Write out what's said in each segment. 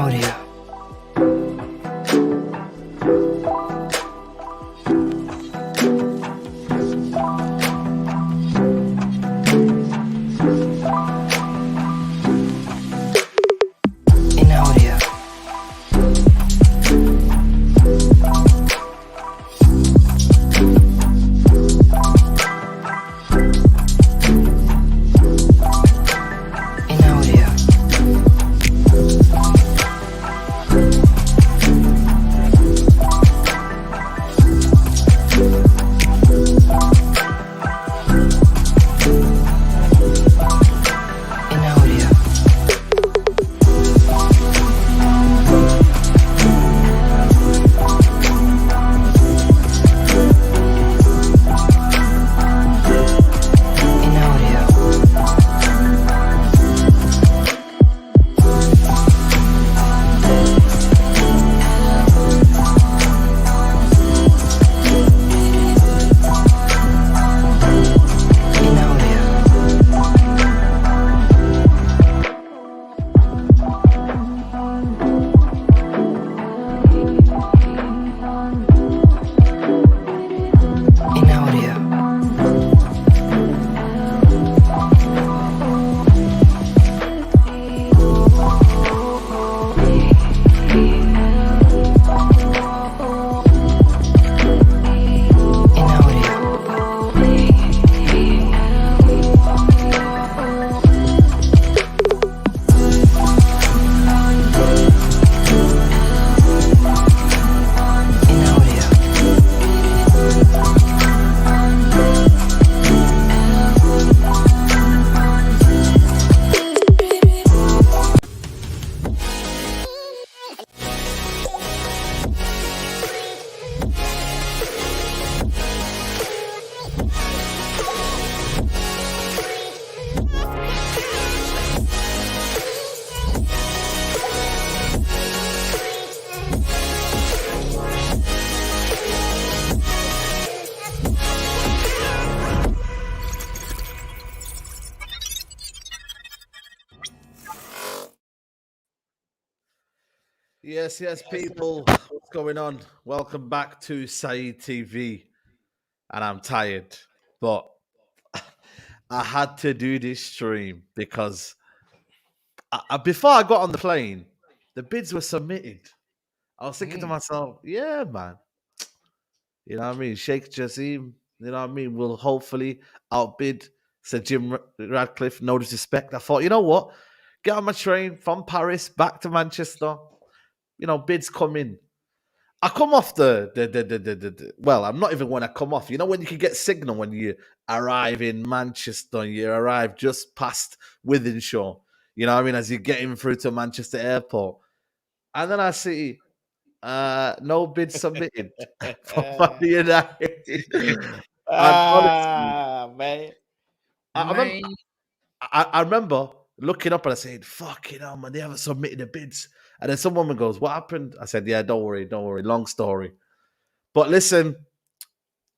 audio. In audio. In audio. In audio. In audio. In audio. In audio. In audio. In audio. Yes, people. What's going on? Welcome back to Saeed TV. And I'm tired, but I had to do this stream because before I got on the plane, the bids were submitted. I was thinking to myself, yeah, man. You know what I mean? Sheikh Jassim, you know what I mean, will hopefully outbid Sir Jim Radcliffe. No disrespect. I thought, you know what? Get on my train from Paris back to Manchester. You know, bids come in. I come off well, I'm not even when I come off. You know, when you can get signal when you arrive in Manchester, you arrive just past Withenshaw. You know what I mean? As you're getting through to Manchester Airport. And then I see no bid submitted for Man United. And honestly, Man. I remember, I remember looking up and I said, fucking hell, man, they haven't submitted the bids. And then some woman goes, what happened? I said, yeah, don't worry. Long story. But listen,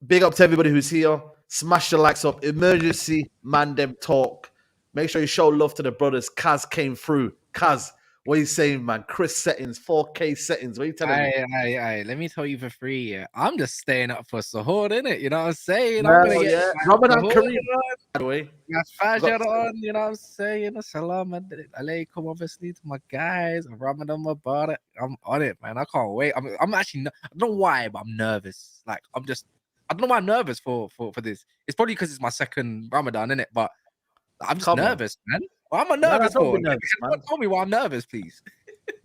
big up to everybody who's here. Smash the likes up. Emergency Mandem talk. Make sure you show love to the brothers. Kaz came through. Kaz, what are you saying, man? Chris settings, 4K settings. What are you telling me? Aye. Let me tell you for free, yeah. I'm just staying up for Sahur, innit? You know what I'm saying? I'm gonna get Ramadan Sahur Kareem, on, by the way. got Fajr on, you know what I'm saying? Assalamu alaikum, obviously, to my guys. Ramadan Mubarak. I'm on it, man. I can't wait. I'm actually, I don't know why, but I'm nervous. Like, I don't know why I'm nervous for this. It's probably because it's my second Ramadan, innit? But I'm just nervous, man. What am I nervous don't for? be nervous, man. Tell me why I'm nervous, please.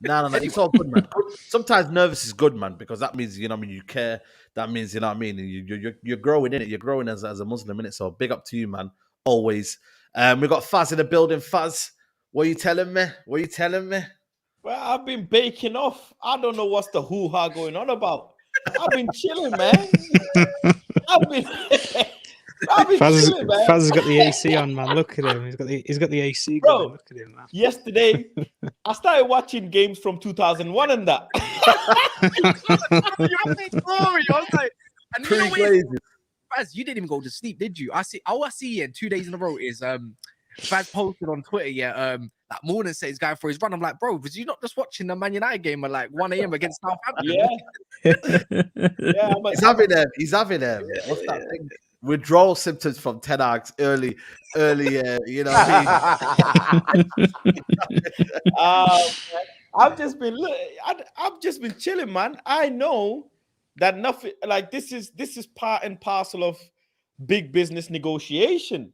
No. It's all good, man. Sometimes nervous is good, man, because that means, you know what I mean, you care. That means, you know what I mean, you're growing in it. You're growing as a Muslim in it. So big up to you, man. Always. We got Faz in the building. Faz, what are you telling me? Well, I've been baking off. I don't know what's the hoo-ha going on about. I've been chilling, man. I've been chilling, man. Faz has got the AC on, man. Look at him. He's got the AC going. Look at him, man. Yesterday, I started watching games from 2001 and that. Faz, you didn't even go to sleep, did you? I see. All I see 2 days in a row is Faz posted on Twitter. Yeah, That morning said he's going for his run. I'm like, bro, was you not just watching the Man United game at like 1 a.m. against Southampton? Yeah, He's having what's that thing? Withdrawal symptoms from Ten Hag's early, you know what I mean? I've just been I've just been chilling, man. I know that nothing like this is part and parcel of big business negotiation.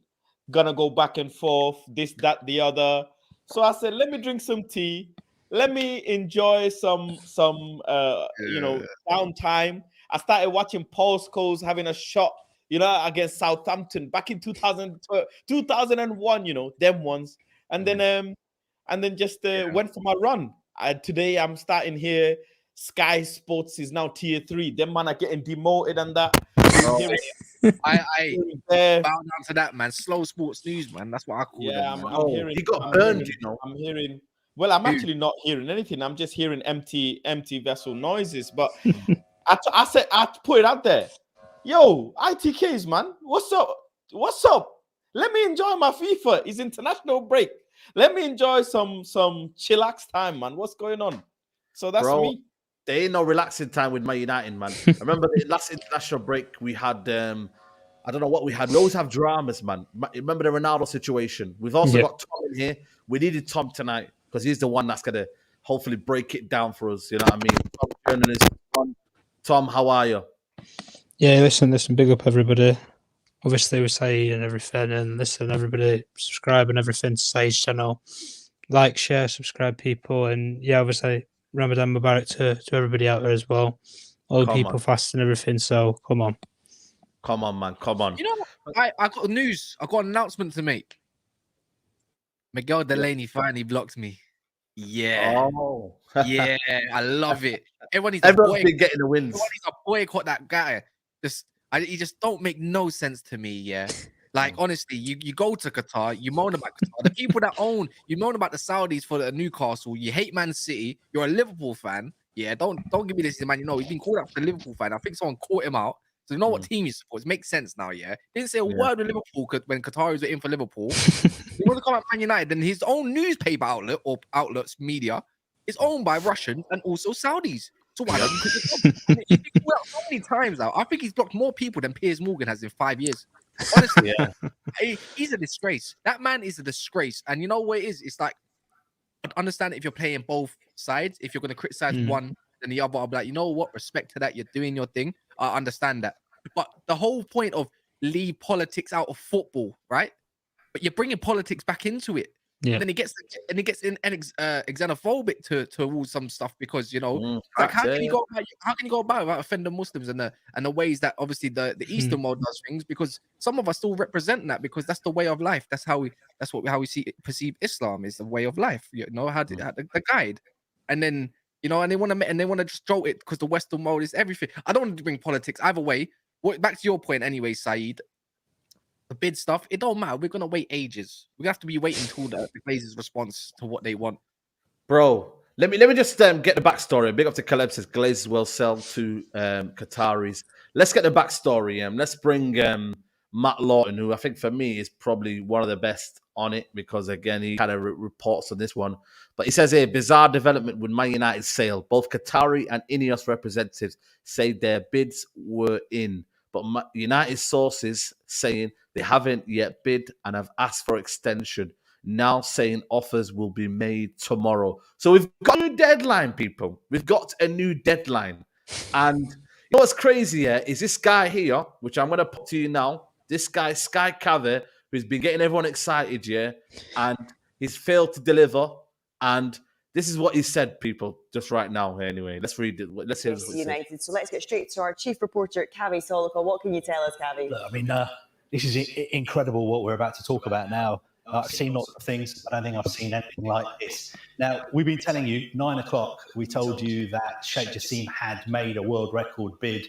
Gonna go back and forth, this, that, the other. So I said, let me drink some tea. Let me enjoy some downtime. I started watching Paul Scholes having a shot, against Southampton back in 2001, them ones. And then just went for my run. Today I'm starting here. Sky Sports is now tier 3. Them man are getting demoted and that. I bow down to that, man. Slow sports news, man. That's what I call them. I'm hearing. He got burned, I'm hearing. Well, I'm actually not hearing anything. I'm just hearing empty vessel noises. But I said I put it out there. Yo, ITKs, man. What's up? Let me enjoy my FIFA. It's international break. Let me enjoy some chillax time, man. What's going on? So that's me. There ain't no relaxing time with Man United, man. I remember the last international break we had. I don't know what we had. We always have dramas, man. Remember the Ronaldo situation? We've also got Tom in here. We needed Tom tonight because he's the one that's gonna hopefully break it down for us. You know what I mean? Tom, how are you? Yeah, listen, big up everybody. Obviously, with Saeed and everything, and listen, everybody subscribe and everything to Saeed's channel. Like, share, subscribe, people, and yeah, obviously, Ramadan Mubarak to everybody out there as well. All the people fasting and everything, so come on. Come on, man, come on. You know, I got news. I got an announcement to make. Miguel Delaney finally blocked me. Yeah. Oh. Yeah, I love it. Everyone's been getting the wins. Everyone needs to boycott that guy. He just don't make no sense to me. Yeah, like honestly, you go to Qatar, you moan about Qatar. The people that you moan about the Saudis for the Newcastle. You hate Man City. You're a Liverpool fan. Yeah, don't give me this, man. He's been called out for the Liverpool fan. I think someone caught him out. So you know what team he supports. It makes sense now. Yeah, didn't say a word with Liverpool when Qataris were in for Liverpool. He wants to come at Man United. Then his own newspaper outlet or outlets media is owned by Russians and also Saudis. So why don't you pick it up? He's been called out so many times now. I think he's blocked more people than Piers Morgan has in 5 years. Honestly, he's a disgrace. That man is a disgrace. And you know what it is? It's like, I understand if you're playing both sides. If you're going to criticize one and the other, I'll be like, you know what? Respect to that. You're doing your thing. I understand that. But the whole point of leave politics out of football, right? But you're bringing politics back into it. Yeah. And then it gets xenophobic towards some stuff because like how can you go about offending Muslims and the ways that obviously the Eastern world does things, because some of us still represent that because that's the way of life. That's how we perceive Islam is the way of life. The guide, and then and they want to just jolt it because the Western world is everything. I don't want to bring politics either way. Back to your point anyway, Saeed. The bid stuff, it don't matter. We're gonna wait ages. We have to be waiting until the Glazers' response to what they want. Bro, let me just get the backstory. Big up to Caleb says Glazers will sell to Qataris. Let's get the backstory. Let's bring Matt Lawton, who I think for me is probably one of the best on it because again he kind of reports on this one. But he says here, bizarre development with Man United's sale. Both Qatari and INEOS representatives say their bids were in, but United sources saying they haven't yet bid and have asked for extension, now saying offers will be made tomorrow. So we've got a new deadline, people. We've got a new deadline. And you know what's crazy here is this guy here, which I'm going to put to you now, this guy, Sky Cather, who's been getting everyone excited, and he's failed to deliver. And this is what he said, people, just right now. Anyway, let's read it. Let's hear what United. So let's get straight to our chief reporter, Kavi Solico. What can you tell us, Kavi? I mean, this is incredible what we're about to talk about now. I've seen lots of things. I don't think I've seen anything like this. Now, we've been telling you, 9 o'clock, we told you that Sheikh Jassim had made a world record bid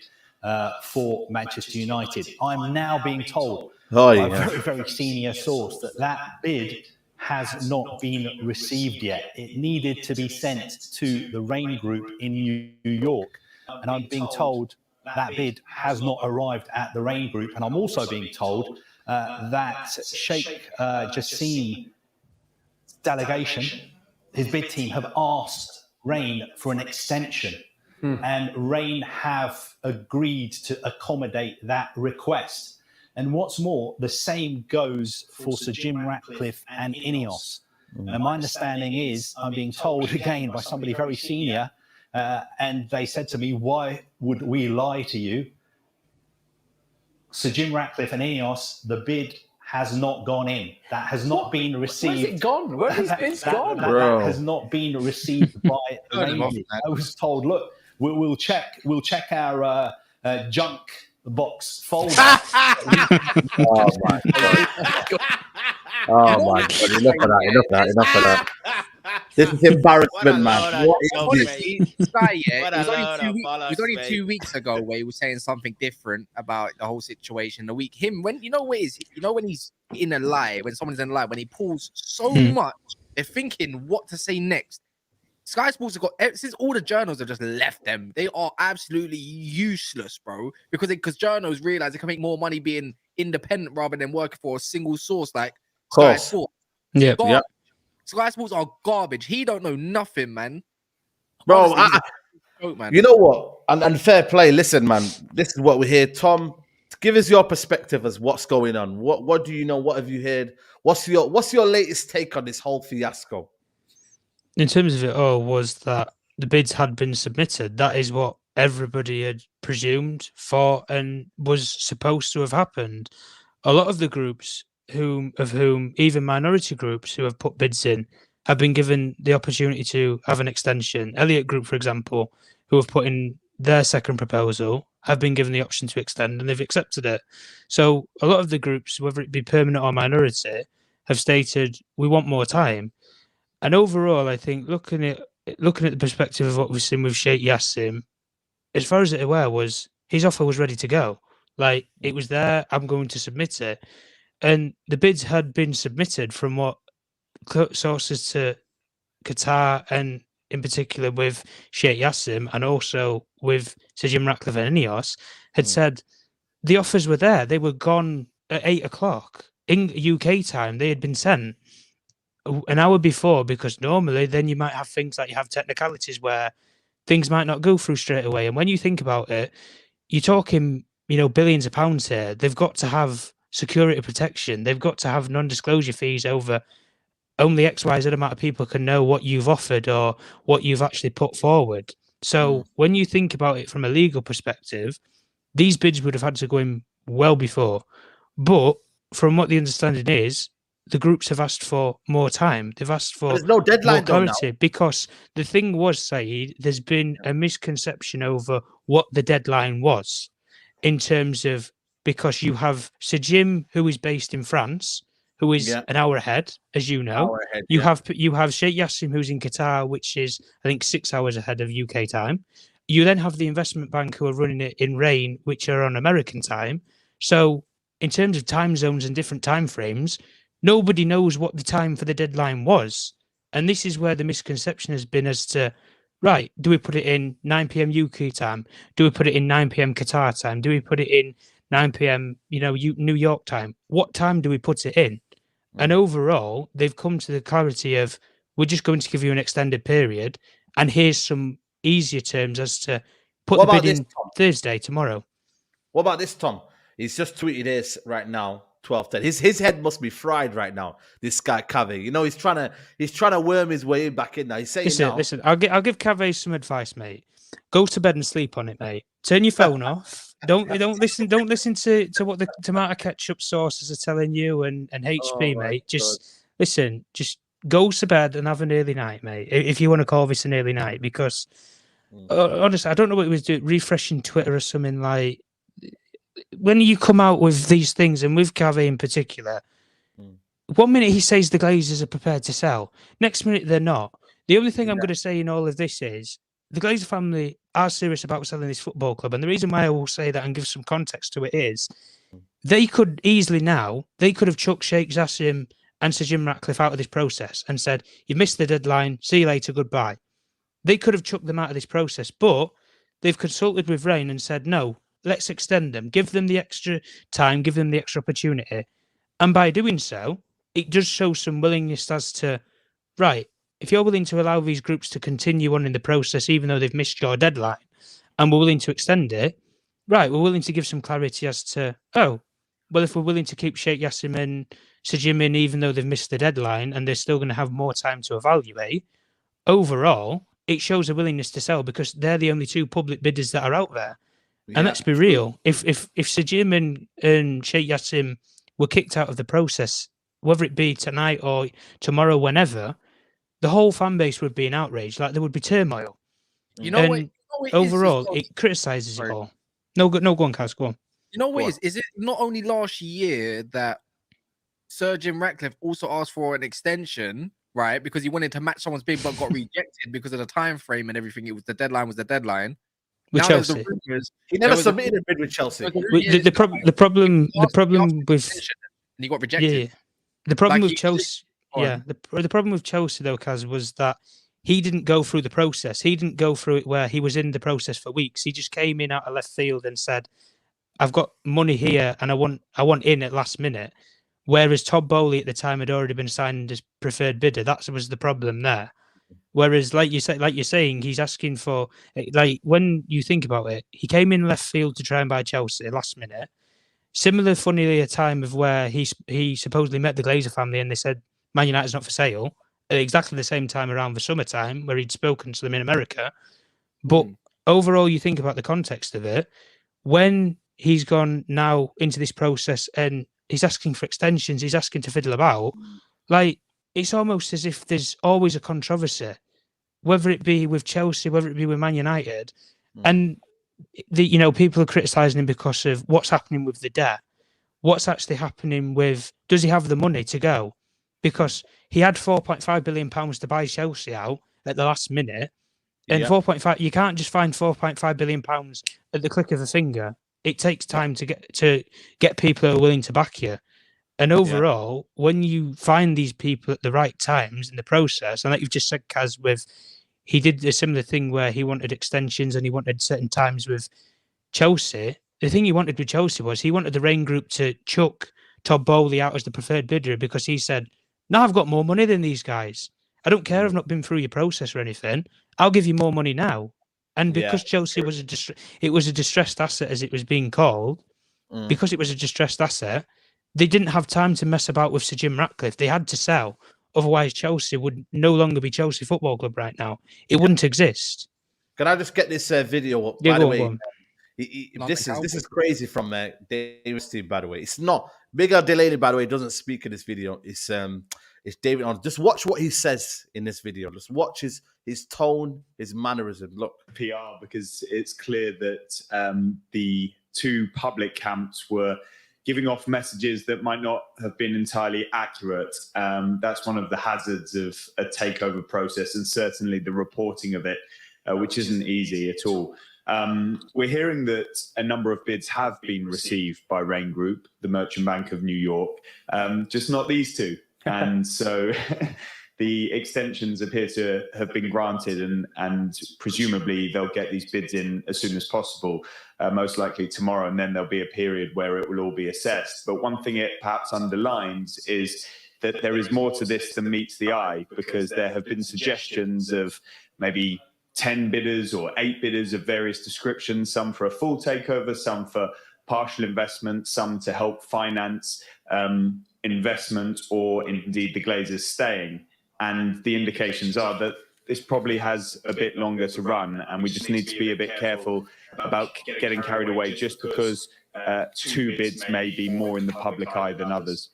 for Manchester United. I'm now being told by a very, very senior source that bid has not been received yet. It needed to be sent to the Rain Group in New York. And I'm being told that bid has not arrived at the Rain Group. And I'm also being told that Sheikh Jassim delegation, his bid team, have asked Rain for an extension, and Rain have agreed to accommodate that request. And what's more, the same goes for Sir Jim Ratcliffe and INEOS. And my understanding is, I'm being told again by somebody very senior, and they said to me, why would we lie to you? Sir Jim Ratcliffe and INEOS, the bid has not gone in. That has not been received. Where's it gone? Where is it gone? That has not been received by the Heard of Navy. that. I was told, look, we'll check our junk box folder. Oh my god! Oh my god! Enough of that! Enough of that! This is embarrassment, man. What is this? Honestly, this guy, yeah, What it was a only load 2 of weeks. It was bollocks, only mate. 2 weeks ago where he was saying something different about the whole situation. The week him when you know what it is, you know when he's in a lie, when someone's in a lie, when he pulls so much, they're thinking what to say next. Sky Sports have got since all the journals have just left them. They are absolutely useless, bro. Because journals realize they can make more money being independent rather than working for a single source like Sky Course. Sports. Yeah. Garbage. Yeah. Sky Sports are garbage. He don't know nothing, man. Bro, Honestly, he's a joke, man. you know what? And fair play. Listen, man. This is what we hear. Tom, give us your perspective as what's going on. What do you know? What have you heard? What's your latest take on this whole fiasco? In terms of it all, was that the bids had been submitted. That is what everybody had presumed, thought, and was supposed to have happened. A lot of the groups, of whom even minority groups who have put bids in, have been given the opportunity to have an extension. Elliott Group, for example, who have put in their second proposal, have been given the option to extend, and they've accepted it. So a lot of the groups, whether it be permanent or minority, have stated we want more time. And overall, I think looking at the perspective of what we've seen with Sheikh Yassim, as far as it aware was his offer was ready to go. Like it was there. I'm going to submit it, and the bids had been submitted from what sources to Qatar and in particular with Sheikh Yassim and also with Sir Jim Ratcliffe and INEOS had said the offers were there. They were gone at 8 o'clock in UK time. They had been sent an hour before, because normally then you might have things like you have technicalities where things might not go through straight away. And when you think about it, you're talking, billions of pounds here. They've got to have security protection. They've got to have non-disclosure fees over only XYZ amount of people can know what you've offered or what you've actually put forward. So when you think about it from a legal perspective, these bids would have had to go in well before. But from what the understanding is, the groups have asked for more time. They've asked for There's no deadline more though now. clarity because the thing was, Saeed, there's been a misconception over what the deadline was in terms of, because you have Sir Jim, who is based in France, who is Yeah. an hour ahead, as you know. Hour ahead, You yeah. have Sheikh Yassim, who's in Qatar, which is, I think, 6 hours ahead of UK time. You then have the investment bank who are running it in rain, which are on American time. So in terms of time zones and different time frames, nobody knows what the time for the deadline was. And this is where the misconception has been as to, right, do we put it in 9 p.m. UK time? Do we put it in 9 p.m. Qatar time? Do we put it in 9 p.m. New York time? What time do we put it in? And overall, they've come to the clarity of, we're just going to give you an extended period, and here's some easier terms as to put What the about bid this, in Tom? Thursday, tomorrow. What about this, Tom? He's just tweeted this right now, 12:10. His head must be fried right now. This guy Cave, he's trying to worm his way back in now. He's saying now, Listen, I'll give Cave some advice, mate. Go to bed and sleep on it, mate. Turn your phone off. Don't listen to what the tomato ketchup sources are telling you and HP, my mate. Just listen, just go to bed and have an early night, mate. If you want to call this an early night, because honestly, I don't know what he was doing, refreshing Twitter or something. Like when you come out with these things, and with Cave in particular, 1 minute he says the Glazers are prepared to sell, next minute they're not. The only thing I'm going to say in all of this is the Glazer family are serious about selling this football club, and the reason why I will say that and give some context to it is they could easily have chucked Sheikh Yassim and Sir Jim Ratcliffe out of this process and said, "You've missed the deadline. See you later. Goodbye." They could have chucked them out of this process, but they've consulted with Rain and said, "No, let's extend them. Give them the extra time. Give them the extra opportunity." And by doing so, it does show some willingness as to, right, if you're willing to allow these groups to continue on in the process, even though they've missed your deadline, and we're willing to extend it, right, we're willing to give some clarity as to, oh, well, if we're willing to keep Sheikh Yassim and Sajim in, even though they've missed the deadline and they're still going to have more time to evaluate, overall, it shows a willingness to sell because they're the only two public bidders that are out there. And let's be real, if Sajim and Sheikh Yassim were kicked out of the process, whether it be tonight or tomorrow, whenever, the whole fan base would be in outrage. Like there would be turmoil. You know what? And It is as overall, well? it criticizes it Sorry. all. No, go on, Kaz, go on. You know what Go it is? Is it not only last year that Sir Jim Ratcliffe also asked for an extension, right? Because he wanted to match someone's bid but got rejected because of the time frame and everything. It was the deadline was the deadline. With Now there's the Chelsea. rumors. He There never was a- submitted a bid with Chelsea. there was a With rumors the problem he asked for with an extension and he got yeah, rejected. the problem Like with he- Chelsea, Go yeah, on. the problem with Chelsea though, Kaz, was that he didn't go through the process. He didn't go through it where he was in the process for weeks. He just came in out of left field and said, "I've got money here and I want in at last minute." Whereas Todd Bowley at the time had already been signed as preferred bidder. That was the problem there. Whereas, like you're saying, he's asking for like when you think about it, he came in left field to try and buy Chelsea last minute. Similar, funnily, a time of where he supposedly met the Glazer family and they said Man United's not for sale at exactly the same time around the summertime where he'd spoken to them in America. But overall, you think about the context of it, when he's gone now into this process and he's asking for extensions, he's asking to fiddle about, like it's almost as if there's always a controversy, whether it be with Chelsea, whether it be with Man United, and people are criticising him because of what's happening with the debt. What's actually happening with? Does he have the money to go? Because he had £4.5 billion to buy Chelsea out at the last minute, and Yeah. 4.5. You can't just find £4.5 billion at the click of a finger. It takes time to get people who are willing to back you. And overall, when you find these people at the right times in the process, and like you've just said, Kaz, he did a similar thing where he wanted extensions and he wanted certain times with Chelsea. The thing he wanted with Chelsea was he wanted the Rain Group to chuck Todd Bowley out as the preferred bidder because he said, "Now I've got more money than these guys. I don't care. I've not been through your process or anything. I'll give you more money now." And because Chelsea was it was a distressed asset, as it was being called, because it was a distressed asset, they didn't have time to mess about with Sir Jim Ratcliffe. They had to sell. Otherwise, Chelsea would no longer be Chelsea Football Club right now. It wouldn't exist. Can I just get this video up? Yeah, By go the on, go way, on. this is crazy from David's team. By the way, it's not Bigger Delaney. By the way, doesn't speak in this video. It's David on. Just watch what he says in this video. Just watch his tone, his mannerism. Look, PR, because it's clear that the two public camps were giving off messages that might not have been entirely accurate. That's one of the hazards of a takeover process, and certainly the reporting of it, which isn't easy at all. We're hearing that a number of bids have been received by Rain Group, the Merchant Bank of New York, just not these two. And so the extensions appear to have been granted, and presumably they'll get these bids in as soon as possible, most likely tomorrow, and then there'll be a period where it will all be assessed. But one thing it perhaps underlines is that there is more to this than meets the eye, because there have been suggestions of maybe 10 bidders or 8 bidders of various descriptions, some for a full takeover, some for partial investment, some to help finance investment, or indeed the Glazers staying. And the indications are that this probably has a bit longer to run, and we just need to be a bit careful about getting carried away just because 2 bids may be more in the public eye than others.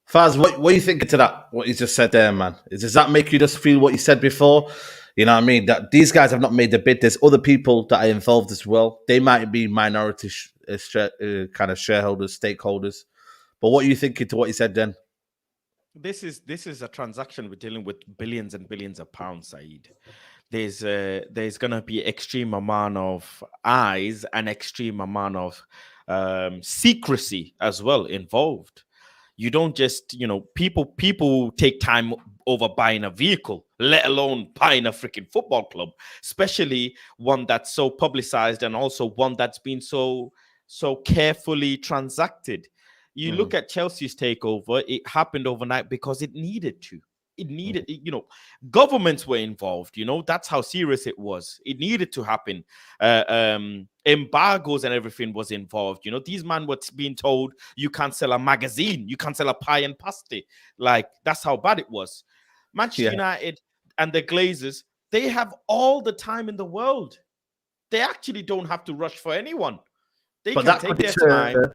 Faz, what are you thinking to that? What you just said there, man? Does that make you just feel what you said before? You know what I mean? That these guys have not made the bid. There's other people that are involved as well. They might be minority kind of shareholders, stakeholders. But what are you thinking to what you said then? This is a transaction we're dealing with billions and billions of pounds, Saeed. There's gonna be extreme amount of eyes and extreme amount of secrecy as well involved. You don't just, people take time over buying a vehicle, let alone buying a freaking football club, especially one that's so publicized and also one that's been so carefully transacted. You look at Chelsea's takeover, it happened overnight because it needed to. it needed, you know, governments were involved. You know, that's how serious it was. It needed to happen. Embargoes and everything was involved. You know, these men were being told you can't sell a magazine, you can't sell a pie and pasty. Like, that's how bad it was. Manchester United and the Glazers, they have all the time in the world. They actually don't have to rush for anyone. They But can that take could their deter. time.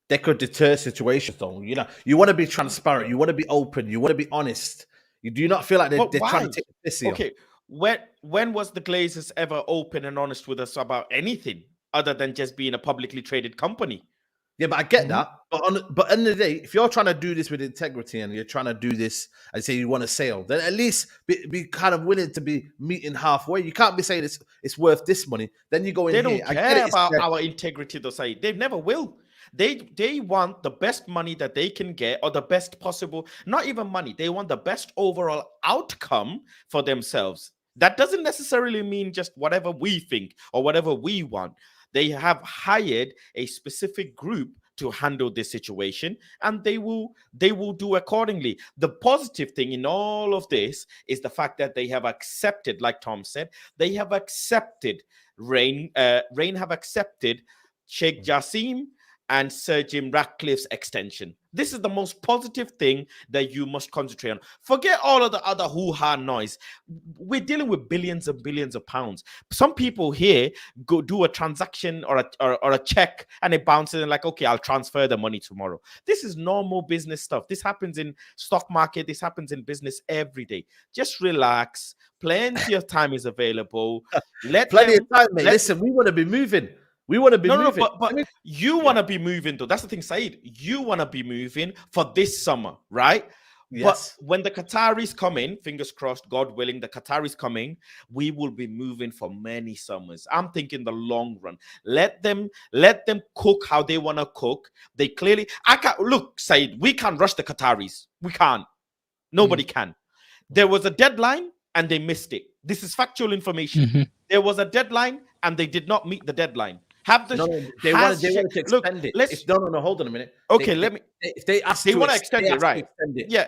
They could deter situations, though. You know, you want to be transparent, you want to be open, you want to be honest. You do not feel like But they're trying why? to take the piss here. Okay, when was the Glazers ever open and honest with us about anything other than just being a publicly traded company? Yeah, but I get that. But end of the day, if you're trying to do this with integrity and you're trying to do this and say you want to sale, then at least be kind of willing to be meeting halfway. You can't be saying it's worth this money. Then you go in They here. don't I get care it, about our integrity, though, Saeed. They never will. They want the best money that they can get, or the best possible, not even money. They want the best overall outcome for themselves. That doesn't necessarily mean just whatever we think or whatever we want. They have hired a specific group to handle this situation, and they will do accordingly. The positive thing in all of this is the fact that they have accepted, like Tom said, they have accepted Rain have accepted Sheikh Jassim and Sir Jim Ratcliffe's extension. This is the most positive thing that you must concentrate on. Forget all of the other hoo-ha noise. We're dealing with billions and billions of pounds. Some people here go do a transaction or a check and it bounces and like, okay, I'll transfer the money tomorrow. This is normal business stuff. This happens in stock market. This happens in business every day. Just relax. Plenty of time is available. Plenty of time, mate. Listen, we want to be moving. We want to be moving. But you want to be moving, though. That's the thing, Saeed. You want to be moving for this summer, right? Yes. But when the Qataris come in, fingers crossed, God willing, the Qataris coming, we will be moving for many summers. I'm thinking the long run. Let them cook how they want to cook. They clearly, I can't look, Saeed. We can't rush the Qataris. We can't. Nobody can. There was a deadline and they missed it. This is factual information. There was a deadline and they did not meet the deadline. They wanted to extend it. No, hold on a minute. Okay, if they ask, they want to extend it, right? Extend it. Yeah.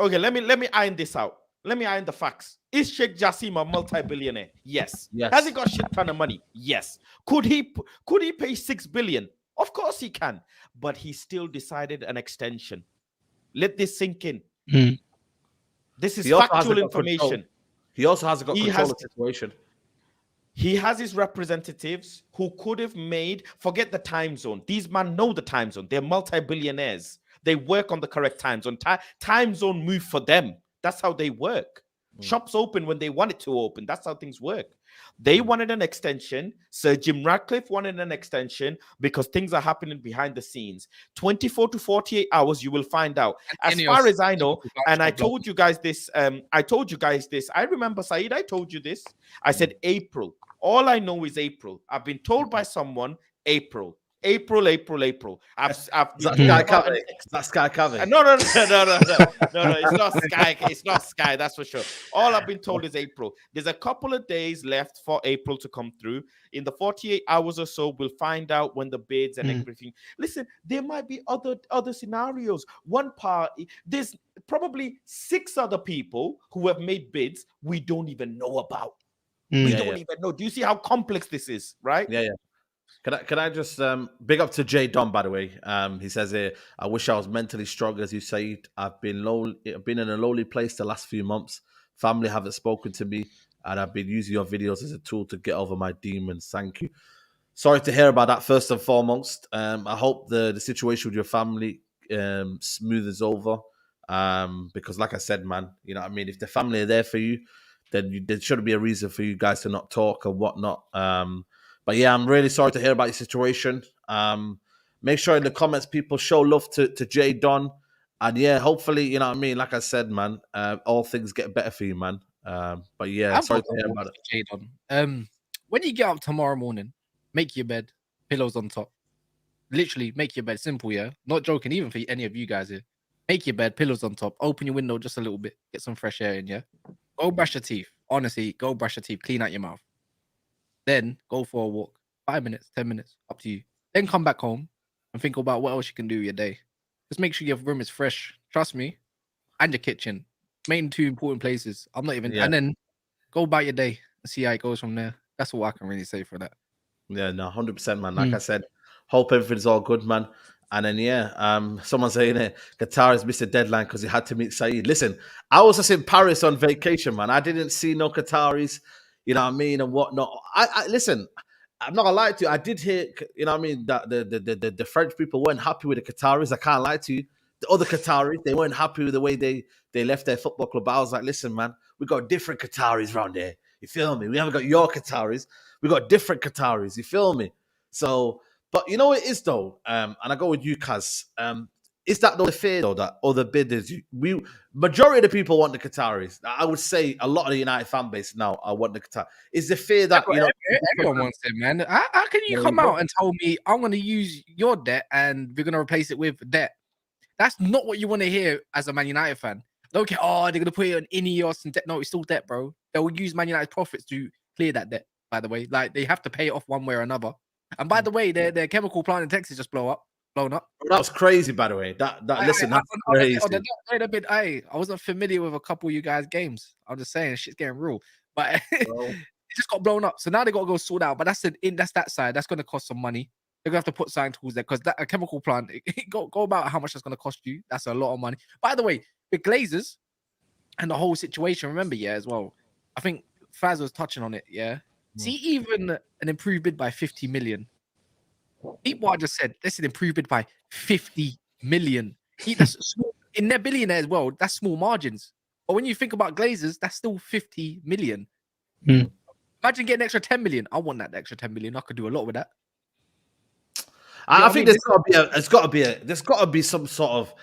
Okay, let me iron this out. Let me iron the facts. Is Sheikh Jassim a multi-billionaire? Yes. Has he got shit ton of money? Yes. Could he pay 6 billion? Of course he can. But he still decided an extension. Let this sink in. This is factual information. He also hasn't got control of the situation. He has his representatives who could have made, forget the time zone. These men know the time zone. They're multi-billionaires. They work on the correct time zone. Time zone move for them. That's how they work. Shops open when they want it to open. That's how things work. They wanted an extension. Sir Jim Ratcliffe wanted an extension because things are happening behind the scenes. 24 to 48 hours, you will find out. As far as I know, and I told you guys this, I remember, Saeed, I told you this. I said April. All I know is April. I've been told by someone April. April. That's Sky Cavern. No. It's not Sky. It's not Sky. That's for sure. All I've been told is April. There's a couple of days left for April to come through. In the 48 hours or so, we'll find out when the bids and everything. Listen, there might be other scenarios. One party, there's probably 6 other people who have made bids we don't even know about. We don't even know. Do you see how complex this is? Right? Yeah. Can I just big up to Jay Don, by the way? He says here, I wish I was mentally strong, as you say. I've been in a lonely place the last few months. Family haven't spoken to me, and I've been using your videos as a tool to get over my demons. Thank you. Sorry to hear about that, first and foremost. I hope the situation with your family smooths over. Because like I said, man, you know what I mean? If the family are there for you, then there shouldn't be a reason for you guys to not talk and whatnot. But yeah, I'm really sorry to hear about your situation. Make sure in the comments people show love to Jay Don. And yeah, hopefully, you know what I mean? Like I said, man, all things get better for you, man. But yeah, sorry to hear about it. Jay Don. When you get up tomorrow morning, make your bed, pillows on top. Literally, make your bed. Simple, yeah? Not joking, even for any of you guys here. Make your bed, pillows on top. Open your window just a little bit. Get some fresh air in, yeah? Go brush your teeth. Honestly, go brush your teeth. Clean out your mouth. Then go for a walk. 5 minutes, 10 minutes, up to you. Then come back home and think about what else you can do your day. Just make sure your room is fresh. Trust me. And your kitchen. main two important places. I'm not even, Yeah. and then go about your day and see how it goes from there. That's all I can really say for that. Yeah, no, 100%, man. Like I said, hope everything's all good, man. And then someone saying it, Qatar has missed a deadline because he had to meet Saeed. Listen, I was just in Paris on vacation, man. I didn't see no Qataris, you know what I mean, and whatnot. I listen. I'm not gonna lie to you. I did hear, you know what I mean, that the French people weren't happy with the Qataris. I can't lie to you. The other Qataris, they weren't happy with the way they left their football club. I was like, listen, man, we got different Qataris around here. You feel me? We haven't got your Qataris. We got different Qataris. You feel me? So, but you know what it is though, and I go with you, Kaz. Is that the fear though that other bidders? Majority of the people want the Qataris. I would say a lot of the United fan base now I want the Qatar. Is the fear that everyone wants it, man? How can you come out and tell me I'm going to use your debt and we're going to replace it with debt? That's not what you want to hear as a Man United fan. Okay, they're going to put it on INEOS and debt. No, it's still debt, bro. They'll use Man United profits to clear that debt. By the way, like they have to pay it off one way or another. And by the way, their chemical plant in Texas just blown up. That was crazy, by the way. That's crazy. I wasn't familiar with a couple of you guys' games. I'm just saying, shit's getting real. But it just got blown up. So now they got to go sort out. But that's that side. That's going to cost some money. They're going to have to put sign tools there because a chemical plant, go about how much that's going to cost you. That's a lot of money. By the way, with Glazers and the whole situation, remember, as well, I think Faz was touching on it, See, even an improved bid by 50 million. Eat what I just said. That's an improved bid by 50 million. That's small. In their billionaires world, that's small margins. But when you think about Glazers, that's still 50 million. Imagine getting an extra 10 million. I want that extra 10 million. I could do a lot with that. I think there's got to be some sort of,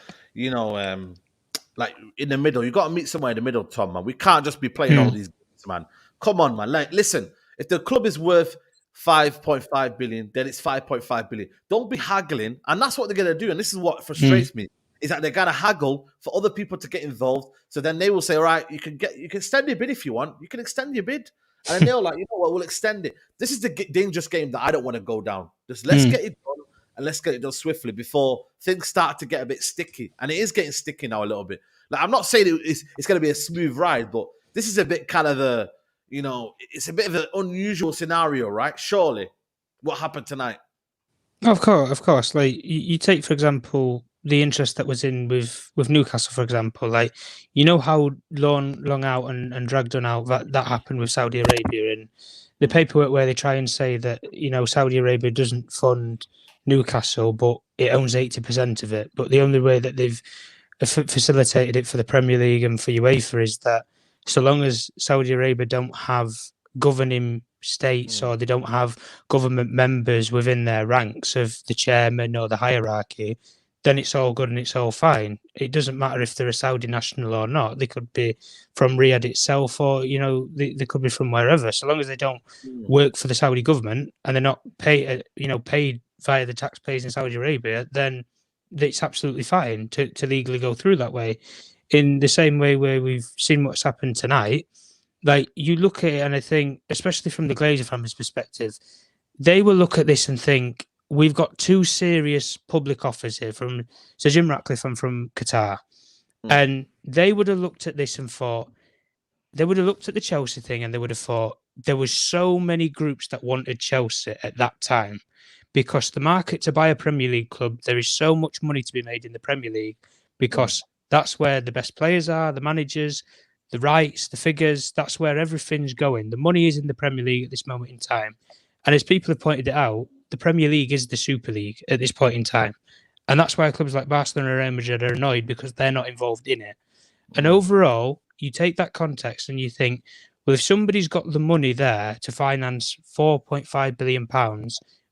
like in the middle. You got to meet somewhere in the middle, Tom, man. We can't just be playing all these games, man. Come on, man. Like, listen, if the club is worth 5.5 billion, then it's 5.5 billion. Don't be haggling, and that's what they're gonna do. And this is what frustrates me: is that they're gonna haggle for other people to get involved. So then they will say, "All right, you can extend your bid if you want. You can extend your bid," and then they're like, "You know what? We'll extend it." This is the dangerous game that I don't want to go down. Just let's get it done, and let's get it done swiftly before things start to get a bit sticky. And it is getting sticky now a little bit. Like I'm not saying it's going to be a smooth ride, but this is a bit kind of the. It's a bit of an unusual scenario, right? Surely, what happened tonight? Of course. Like you take, for example, the interest that was in with Newcastle, for example. Like how long out and dragged on out that happened with Saudi Arabia and the paperwork where they try and say that Saudi Arabia doesn't fund Newcastle, but it owns 80% of it. But the only way that they've facilitated it for the Premier League and for UEFA is that. So long as Saudi Arabia don't have governing states or they don't have government members within their ranks of the chairman or the hierarchy, then it's all good and it's all fine. It doesn't matter if they're a Saudi national or not. They could be from Riyadh itself or, they could be from wherever. So long as they don't work for the Saudi government and they're not paid via the taxpayers in Saudi Arabia, then it's absolutely fine to legally go through that way. In the same way where we've seen what's happened tonight, like you look at it and I think, especially from the Glazer family's perspective, they will look at this and think, we've got two serious public offers here from Sir Jim Ratcliffe and from Qatar. And they would have looked at this and thought, they would have looked at the Chelsea thing and they would have thought, there was so many groups that wanted Chelsea at that time because the market to buy a Premier League club, there is so much money to be made in the Premier League because that's where the best players are, the managers, the rights, the figures. That's where everything's going. The money is in the Premier League at this moment in time. And as people have pointed it out, the Premier League is the Super League at this point in time. And that's why clubs like Barcelona and Real Madrid are annoyed because they're not involved in it. And overall, you take that context and you think, well, if somebody's got the money there to finance £4.5 billion,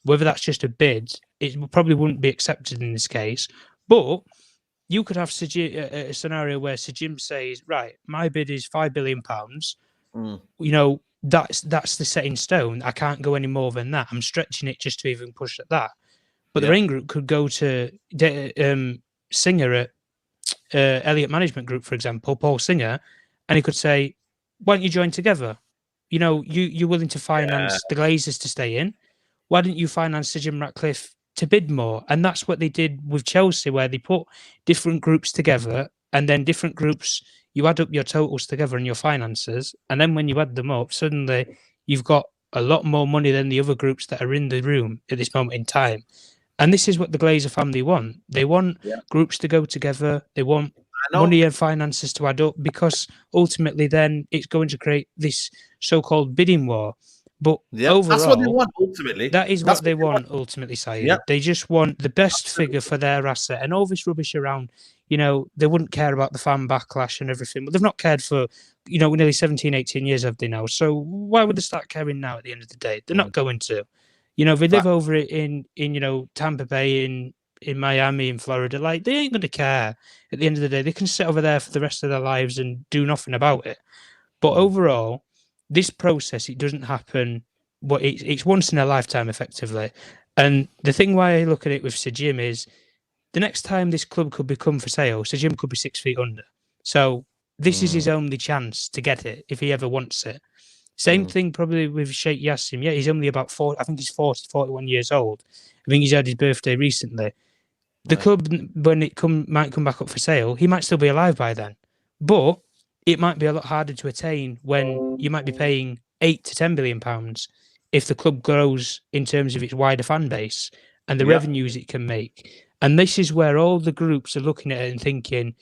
whether that's just a bid, it probably wouldn't be accepted in this case. But you could have a scenario where Sir Jim says, right, my bid is £5 billion. That's the set in stone. I can't go any more than that. I'm stretching it just to even push at that. But the Rain Group could go to Singer at Elliott Management Group, for example, Paul Singer, and he could say, why don't you join together? You're willing to finance the Glazers to stay in. Why didn't you finance Sir Jim Ratcliffe to bid more? And that's what they did with Chelsea, where they put different groups together and then different groups you add up your totals together and your finances, and then when you add them up, suddenly you've got a lot more money than the other groups that are in the room at this moment in time. And this is what the Glazer family want. They want groups to go together. They want money and finances to add up, because ultimately then it's going to create this so-called bidding war. But overall, that's what they want ultimately. That is what they want ultimately, Saeed. Yep. They just want the best figure for their asset, and all this rubbish around. They wouldn't care about the fan backlash and everything, but they've not cared for, nearly 17, 18 years have they now. So why would they start caring now at the end of the day? They're not going to. They live over it in Tampa Bay, in Miami, in Florida. Like, they ain't going to care at the end of the day. They can sit over there for the rest of their lives and do nothing about it. But overall, this process, it doesn't happen. But it's once in a lifetime, effectively. And the thing why I look at it with Sir Jim is, the next time this club could become for sale, Sir Jim could be 6 feet under. So this is his only chance to get it if he ever wants it. Same thing probably with Sheikh Yassim. Yeah, he's only about 40. I think he's 40, 41 years old. I think he's had his birthday recently. The club, when it might come back up for sale, he might still be alive by then. But it might be a lot harder to attain when you might be paying £8 to £10 billion if the club grows in terms of its wider fan base and the revenues it can make. And this is where all the groups are looking at it and thinking,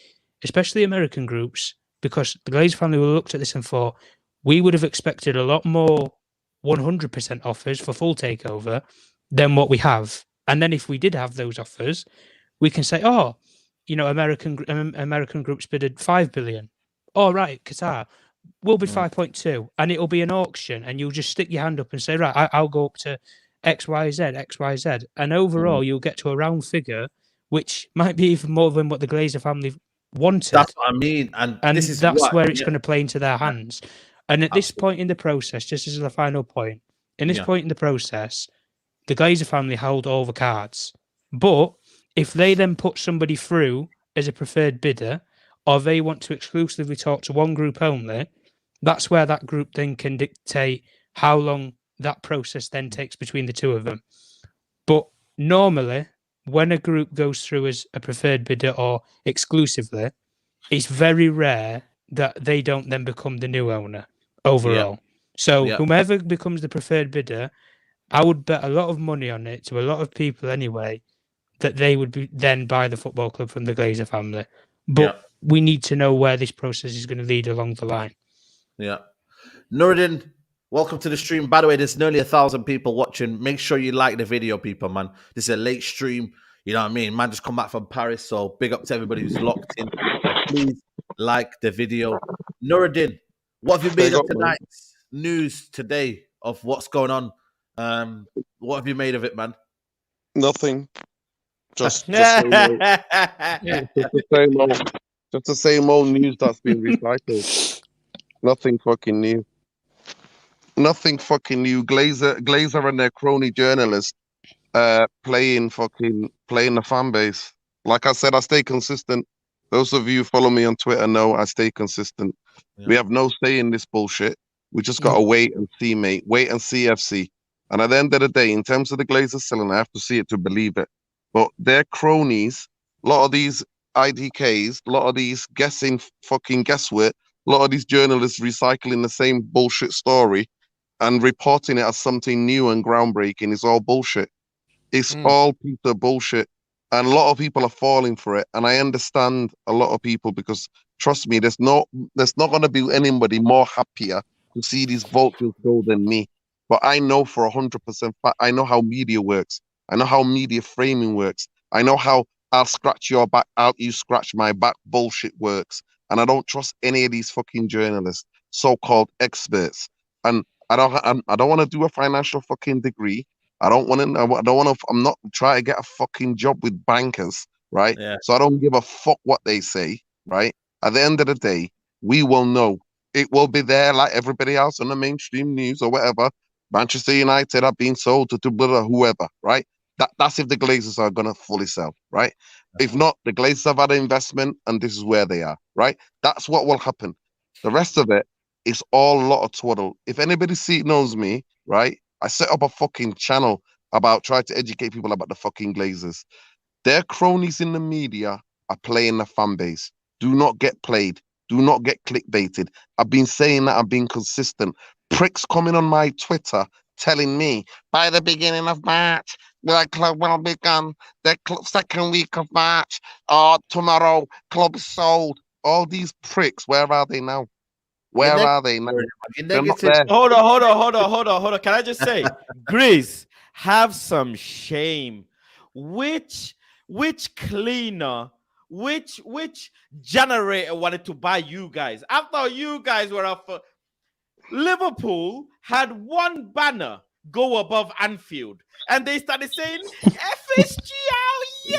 especially American groups, because the Glazer family will looked at this and thought, we would have expected a lot more 100% offers for full takeover than what we have. And then if we did have those offers, we can say, American groups bidded $5 billion. All right, Qatar, we'll bid 5.2, and it'll be an auction, and you'll just stick your hand up and say, right, I'll go up to XYZ. And overall, you'll get to a round figure, which might be even more than what the Glazer family wanted. That's what I mean. And that's where it's going to play into their hands. And at this point in the process, just as the final point, point in the process, the Glazer family hold all the cards. But if they then put somebody through as a preferred bidder, or they want to exclusively talk to one group only, that's where that group then can dictate how long that process then takes between the two of them. But normally, when a group goes through as a preferred bidder or exclusively, it's very rare that they don't then become the new owner overall. So whomever becomes the preferred bidder, I would bet a lot of money on it, to a lot of people anyway, that they would then buy the football club from the Glazer family. But we need to know where this process is going to lead along the line. Yeah. Nuruddin, welcome to the stream. By the way, there's nearly 1,000 people watching. Make sure you like the video, people, man. This is a late stream. You know what I mean? Man, just come back from Paris. So big up to everybody who's locked in. Please like the video. Nuruddin, what have you made of tonight's news today of what's going on? What have you made of it, man? Nothing. Just the same old news that's been recycled. Nothing fucking new. Nothing fucking new. Glazer and their crony journalists playing the fan base. Like I said, I stay consistent. Those of you who follow me on Twitter know I stay consistent. We have no say in this bullshit. We just gotta wait and see, mate. Wait and see, FC. And at the end of the day, in terms of the Glazers selling, I have to see it to believe it. But their cronies, a lot of these IDKs, a lot of these fucking guesswork, a lot of these journalists recycling the same bullshit story and reporting it as something new and groundbreaking is all bullshit. It's all piece of bullshit. And a lot of people are falling for it. And I understand a lot of people, because trust me, there's not going to be anybody more happier to see these vultures go than me. But I know for 100%, I know how media works. I know how media framing works. I know how I'll scratch your back out, you scratch my back bullshit works. And I don't trust any of these fucking journalists, so-called experts. And I don't want to do a financial fucking degree. I'm not trying to get a fucking job with bankers, right? Yeah. So I don't give a fuck what they say, right? At the end of the day, we will know. It will be there like everybody else on the mainstream news or whatever. Manchester United are being sold to whoever, right? That's if the Glazers are going to fully sell, right? If not, the Glazers have had an investment and this is where they are, right? That's what will happen. The rest of it is all a lot of twaddle. If anybody knows me, right? I set up a fucking channel about trying to educate people about the fucking Glazers. Their cronies in the media are playing the fan base. Do not get played. Do not get clickbaited. I've been saying that. I've been consistent. Pricks coming on my Twitter telling me by the beginning of March, the club will begin the second week of March. Tomorrow, club sold. All these pricks, where are they now? Where are they now? They're not there. Hold on. Can I just say, Grizz, have some shame. Which cleaner, which generator wanted to buy you guys? After you guys were up for Liverpool had one banner go above Anfield, and they started saying, FSG out, yay!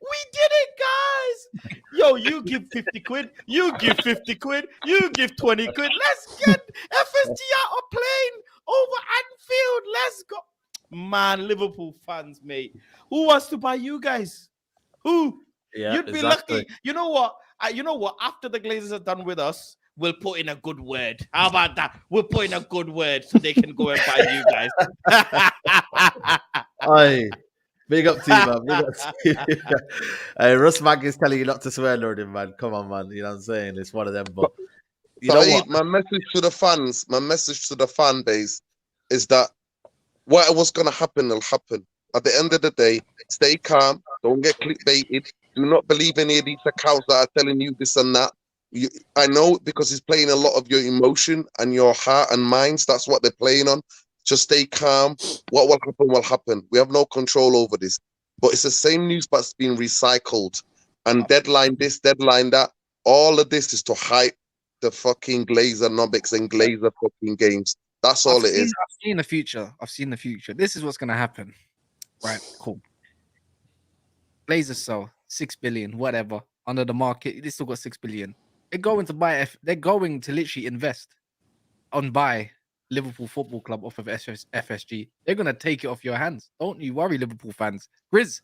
We did it, guys! Yo, you give 50 quid, you give 50 quid, you give 20 quid. Let's get FSG out a plane over Anfield. Let's go. Man, Liverpool fans, mate. Who wants to buy you guys? Who? Yeah, You'd be lucky. You know what? After the Glazers are done with us, we'll put in a good word. How about that? We'll put in a good word so they can go and buy you guys. Aye. Big up to you, man. Big up to you. Hey, Russ Mag is telling you not to swear, Lord, man. Come on, man. You know what I'm saying? It's one of them. But you know what? My message to the fans, my message to the fan base is that what's going to happen will happen. At the end of the day, stay calm. Don't get clickbaited. Do not believe any of these accounts that are telling you this and that. I know, because it's playing a lot of your emotion and your heart and minds. That's what they're playing on. Just stay calm. What will happen will happen. We have no control over this. But it's the same news that's been recycled. And deadline this, deadline that. All of this is to hype the fucking Glazer Nobics and Glazer fucking games. That's all it is. I've seen the future. This is what's going to happen. Right, cool. Glazers sell 6 billion, whatever, under the market. They still got 6 billion. They're going to buy. They're going to literally invest on buy Liverpool Football Club off of FSG. They're gonna take it off your hands. Don't you worry, Liverpool fans. Grizz,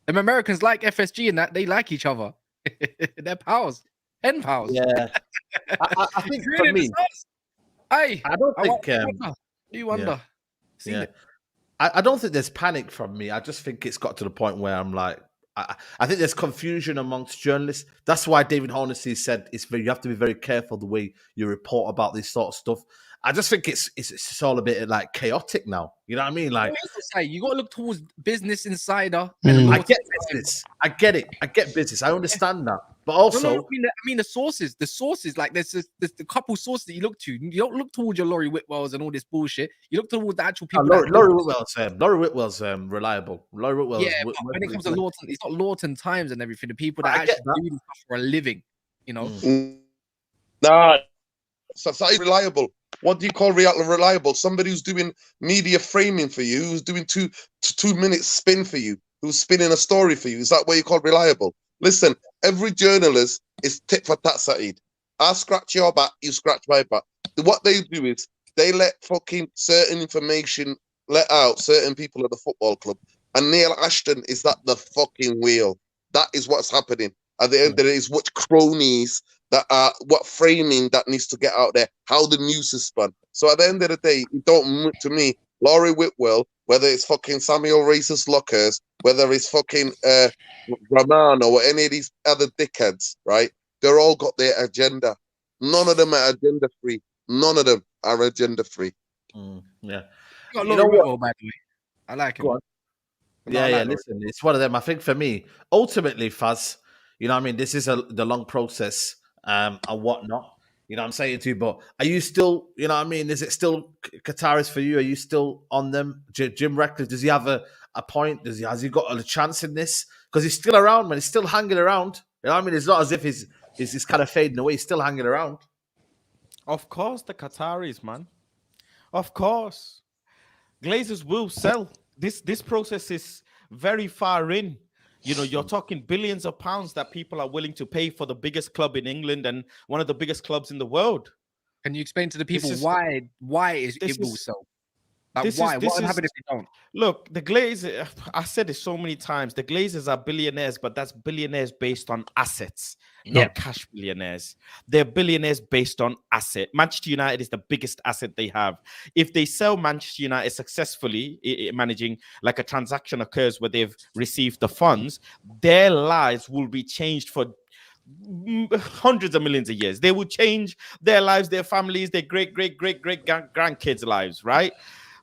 them Americans like FSG and that they like each other. They're pals, pen pals. Yeah, I think for me, I don't think. You wonder. Yeah, I don't think there's panic from me. I just think it's got to the point where I'm like, I think there's confusion amongst journalists. That's why David Hornesty said you have to be very careful the way you report about this sort of stuff. I just think it's all a bit like chaotic now. You know what I mean? Like, you got to look towards Business Insider. I get business. I get it. I get business. I understand that. But also, I mean the sources. The sources, like there's a couple sources that you look to. You don't look towards your Laurie Whitwells and all this bullshit. You look towards the actual people. Laurie Whitwell's reliable. Laurie Whitwell's. Yeah, but when it comes to Lawton, it's not Lawton Times and everything. The people that actually do this stuff for a living. You know. Nah, so reliable. What do you call reliable? Somebody who's doing media framing for you, who's doing two minute spin for you, who's spinning a story for you. Is that what you call reliable? Listen, every journalist is tit for tat, Saeed. I scratch your back, you scratch my back. What they do is they let fucking certain information let out certain people at the football club. And Neil Ashton is that the fucking wheel. That is what's happening. At the end of the day, is what cronies that are, what framing that needs to get out there, how the news is spun. So at the end of the day, it don't, to me, Laurie Whitwell, whether it's fucking Samuel Racist Lockers, whether it's fucking Rahman or any of these other dickheads, right? They're all got their agenda. None of them are agenda free. None of them are agenda free. Yeah. You got Laurie Whitwell, by the way. I like him. Go on. Yeah, listen, it's one of them. I think for me, ultimately, Faz, you know what I mean? This is the long process and whatnot. You know what I'm saying to you? But are you still, you know what I mean? Is it still Qataris for you? Are you still on them? Jim Ratcliffe, does he have a point? Has he got a chance in this? Because he's still around, man. He's still hanging around. You know what I mean? It's not as if he's kind of fading away. He's still hanging around. Of course, the Qataris, man. Of course. Glazers will sell. This process is very far in. You know, you're talking billions of pounds that people are willing to pay for the biggest club in England and one of the biggest clubs in the world. Can you explain to the people why it will sell? Like why? What would happen if they don't? Look, the Glazers, I said it so many times, the Glazers are billionaires, but that's billionaires based on assets, not cash billionaires. They're billionaires based on asset. Manchester United is the biggest asset they have. If they sell Manchester United successfully, managing like a transaction occurs where they've received the funds, their lives will be changed for hundreds of millions of years. They will change their lives, their families, their grandkids' lives, right?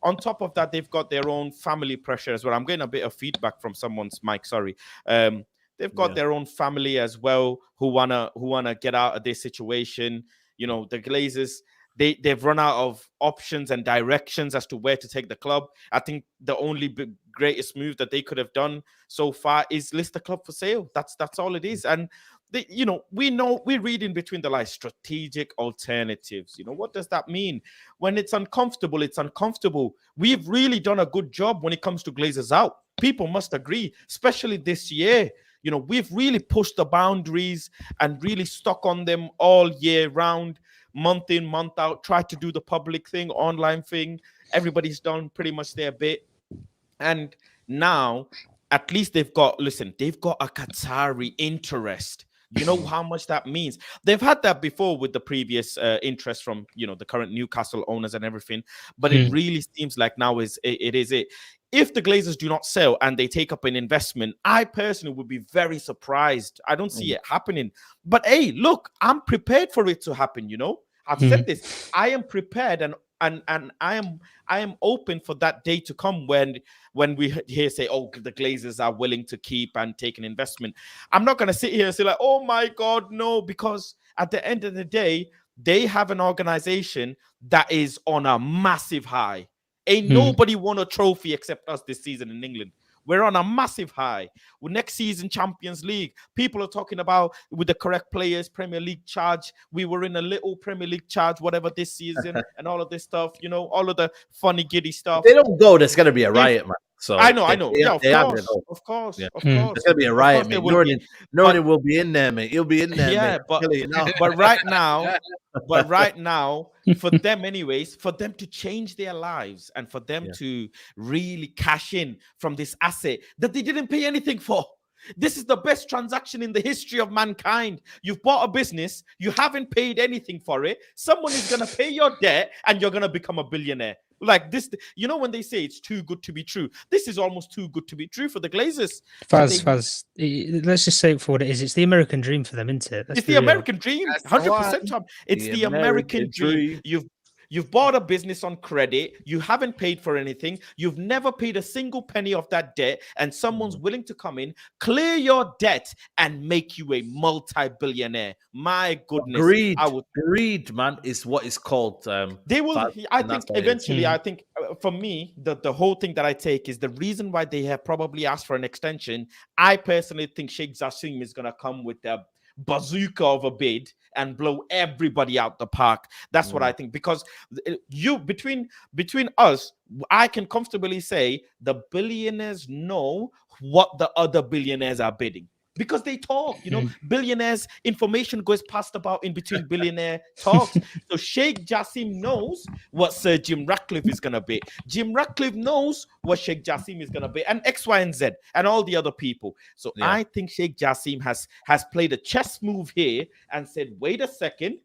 On top of that, they've got their own family pressure as well. I'm getting a bit of feedback from someone's mic. Sorry. They've got their own family as well who wanna get out of this situation. You know, the Glazers, they've run out of options and directions as to where to take the club. I think the only greatest move that they could have done so far is list the club for sale. That's all it is. And we're reading between the lines, strategic alternatives. You know, what does that mean? When it's uncomfortable, it's uncomfortable. We've really done a good job when it comes to Glazers out. People must agree, especially this year. You know, we've really pushed the boundaries and really stuck on them all year round, month in, month out, tried to do the public thing, online thing. Everybody's done pretty much their bit. And now, at least they've got a Qatari interest. You know how much that means. They've had that before with the previous interest from, you know, the current Newcastle owners and everything. But it really seems like now it is it. If the Glazers do not sell and they take up an investment, I personally would be very surprised. I don't see it happening. But hey, look, I'm prepared for it to happen. You know, I've said this. I am prepared, and I am open for that day to come when we hear say, oh, the Glazers are willing to keep and take an investment. I'm not going to sit here and say like, oh my God, no, because at the end of the day, they have an organization that is on a massive high. Ain't nobody won a trophy except us this season in England. We're on a massive high. With next season, Champions League. People are talking about with the correct players, Premier League charge. We were in a little Premier League charge, whatever this season, and all of this stuff, you know, all of the funny, giddy stuff. If they don't go, there's going to be a riot, man. So I know. Yeah, of course. There's going to be a riot, mate. Norton will be in there, mate. He'll be in there, yeah, mate. But right now, for them anyways, for them to change their lives and for them to really cash in from this asset that they didn't pay anything for. This is the best transaction in the history of mankind. You've bought a business, you haven't paid anything for it. Someone is going to pay your debt and you're going to become a billionaire. Like this, you know, when they say it's too good to be true, this is almost too good to be true for the Glazers. Faz, let's just say it for what it is. It's the American dream for them, isn't it? It's the American dream, 100%, Tom. It's the American dream. You've bought a business on credit. You haven't paid for anything. You've never paid a single penny of that debt. And someone's willing to come in, clear your debt, and make you a multi-billionaire. My goodness. Greed, man, is what is called. They will. I think eventually, I think for me, the whole thing that I take is the reason why they have probably asked for an extension. I personally think Sheikh Jassim is going to come with a bazooka of a bid and blow everybody out the park. That's what I think, because between us, I can comfortably say the billionaires know what the other billionaires are bidding. Because they talk, you know, billionaires, information goes passed about in between billionaire talks. So Sheikh Jassim knows what Sir Jim Ratcliffe is going to be. Jim Ratcliffe knows what Sheikh Jassim is going to be, and X, Y, and Z, and all the other people. So I think Sheikh Jassim has played a chess move here and said, wait a second,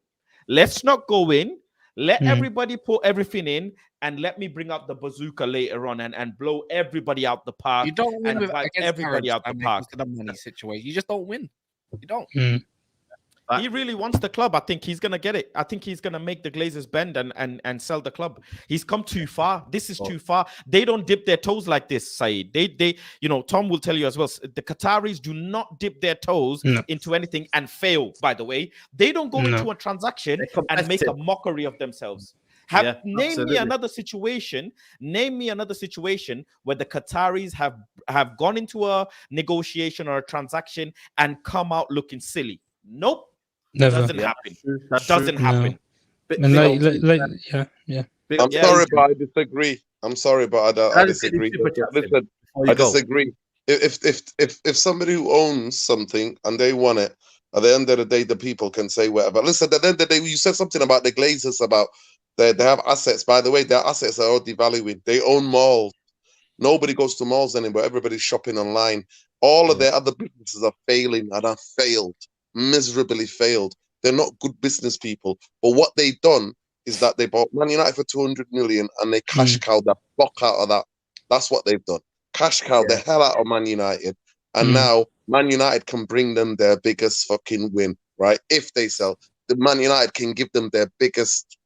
let's not go in. Let everybody put everything in, and let me bring up the bazooka later on and blow everybody out the park. You don't win with everybody out the park. The money situation. You just don't win. You don't. He really wants the club. I think he's gonna get it. I think he's gonna make the Glazers bend and sell the club. He's come too far. This is too far. They don't dip their toes like this, Saeed. They you know, Tom will tell you as well. The Qataris do not dip their toes into anything and fail. By the way, they don't go into a transaction and make a mockery of themselves. Name me another situation where the Qataris have gone into a negotiation or a transaction and come out looking silly. Nope. Never. Doesn't happen. Doesn't happen. And I'm sorry, but I disagree. I'm sorry, but I disagree. Listen, I disagree. If somebody who owns something and they want it, at the end of the day, the people can say whatever. Listen, at the end of the day, you said something about the Glazers, about they have assets. By the way, their assets are all devaluing. They own malls. Nobody goes to malls anymore. Everybody's shopping online. All of their other businesses are failing and have failed. Miserably failed. They're not good business people. But what they've done is that they bought Man United for 200 million and they cash cowed the fuck out of that. That's what they've done. Cash cow the hell out of Man United. And now Man United can bring them their biggest fucking win, right? If they sell, the Man United can give them the biggest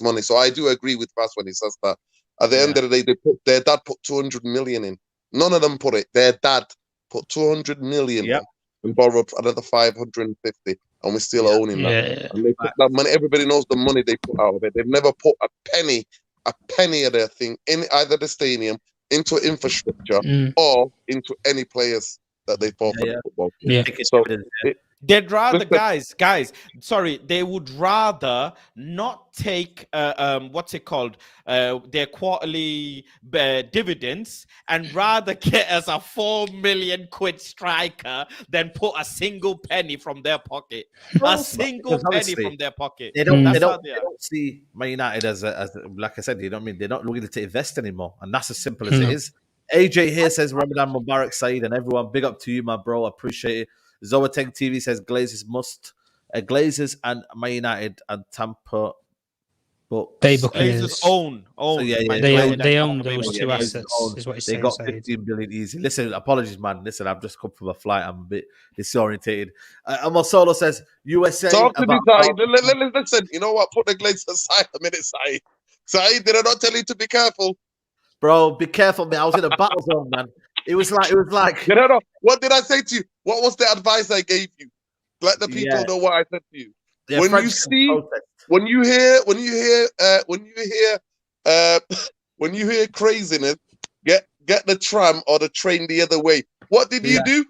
money. So I do agree with Fast when he says that. At the end of the day, their dad put 200 million in. None of them put it. Their dad put 200 million in and borrowed another 550, and we're still owning that. And they put that money. Everybody knows the money they put out of it. They've never put a penny of their thing in either the stadium, into infrastructure, or into any players that they bought for the football. So they'd rather, guys, sorry, they would rather not take what's it called, their quarterly dividends, and rather get us a 4 million quid striker than put a single penny from their pocket. A single penny from their pocket. They don't see Man United as like I said, you know what I mean? They're not looking to invest anymore, and that's as simple as it is. AJ here says Ramadan Mubarak, Saeed, and everyone, big up to you, my bro. I appreciate it. Zoateng TV says Glazers and Man United and Tampa. But Glazers own. So they own those two assets. Is what he's saying. They got 15 billion easy. Listen, apologies, man. Listen, I've just come from a flight. I'm a bit disorientated. Amo Solo says USA. Talk to me, Saeed. Listen, you know what? Put the Glazers aside a minute, Saeed. Saeed, did I not tell you to be careful? Bro, be careful, man. I was in a battle zone, man. It was like. No. What did I say to you? What was the advice I gave you? Let the people know what I said to you. Yeah, when you hear craziness, get the tram or the train the other way. What did you do?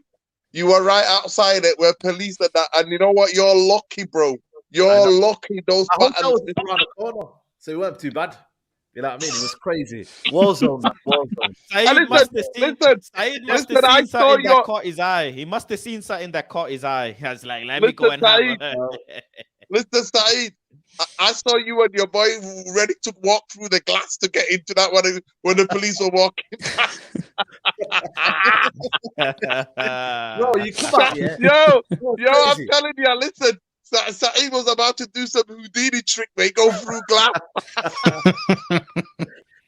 You were right outside it where police are that, and you know what? You're lucky, bro. You're lucky. Those buttons was around the corner, so it weren't too bad. You know what I mean? It was crazy. Warzone. Saeed must have seen something that caught his eye. He must have seen something that caught his eye. He was like, let me go and have Mr. Saeed, I saw you and your boy ready to walk through the glass to get into that one when the police were walking past. Bro, you come back, Yo, I'm telling you, listen. Saeed was about to do some Houdini trick, mate. Go through glass. You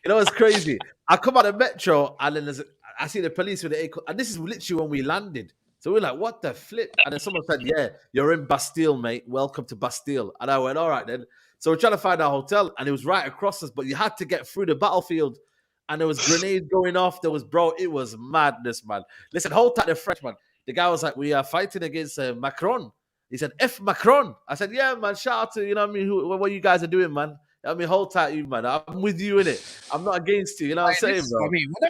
know what's crazy? I come out of metro and then I see the police with the A, and this is literally when we landed. So we're like, what the flip? And then someone said, yeah, you're in Bastille, mate. Welcome to Bastille. And I went, all right then. So we're trying to find our hotel, and it was right across us, but you had to get through the battlefield. And there was grenades going off. It was madness, man. Listen, hold tight, the French, man. The guy was like, we are fighting against Macron. He said, F Macron. I said, yeah, man, shout out to, you know what I mean, what you guys are doing, man. I mean, hold tight, you, man. I'm with you in it. I'm not against you. You know what I'm saying, bro? I mean, when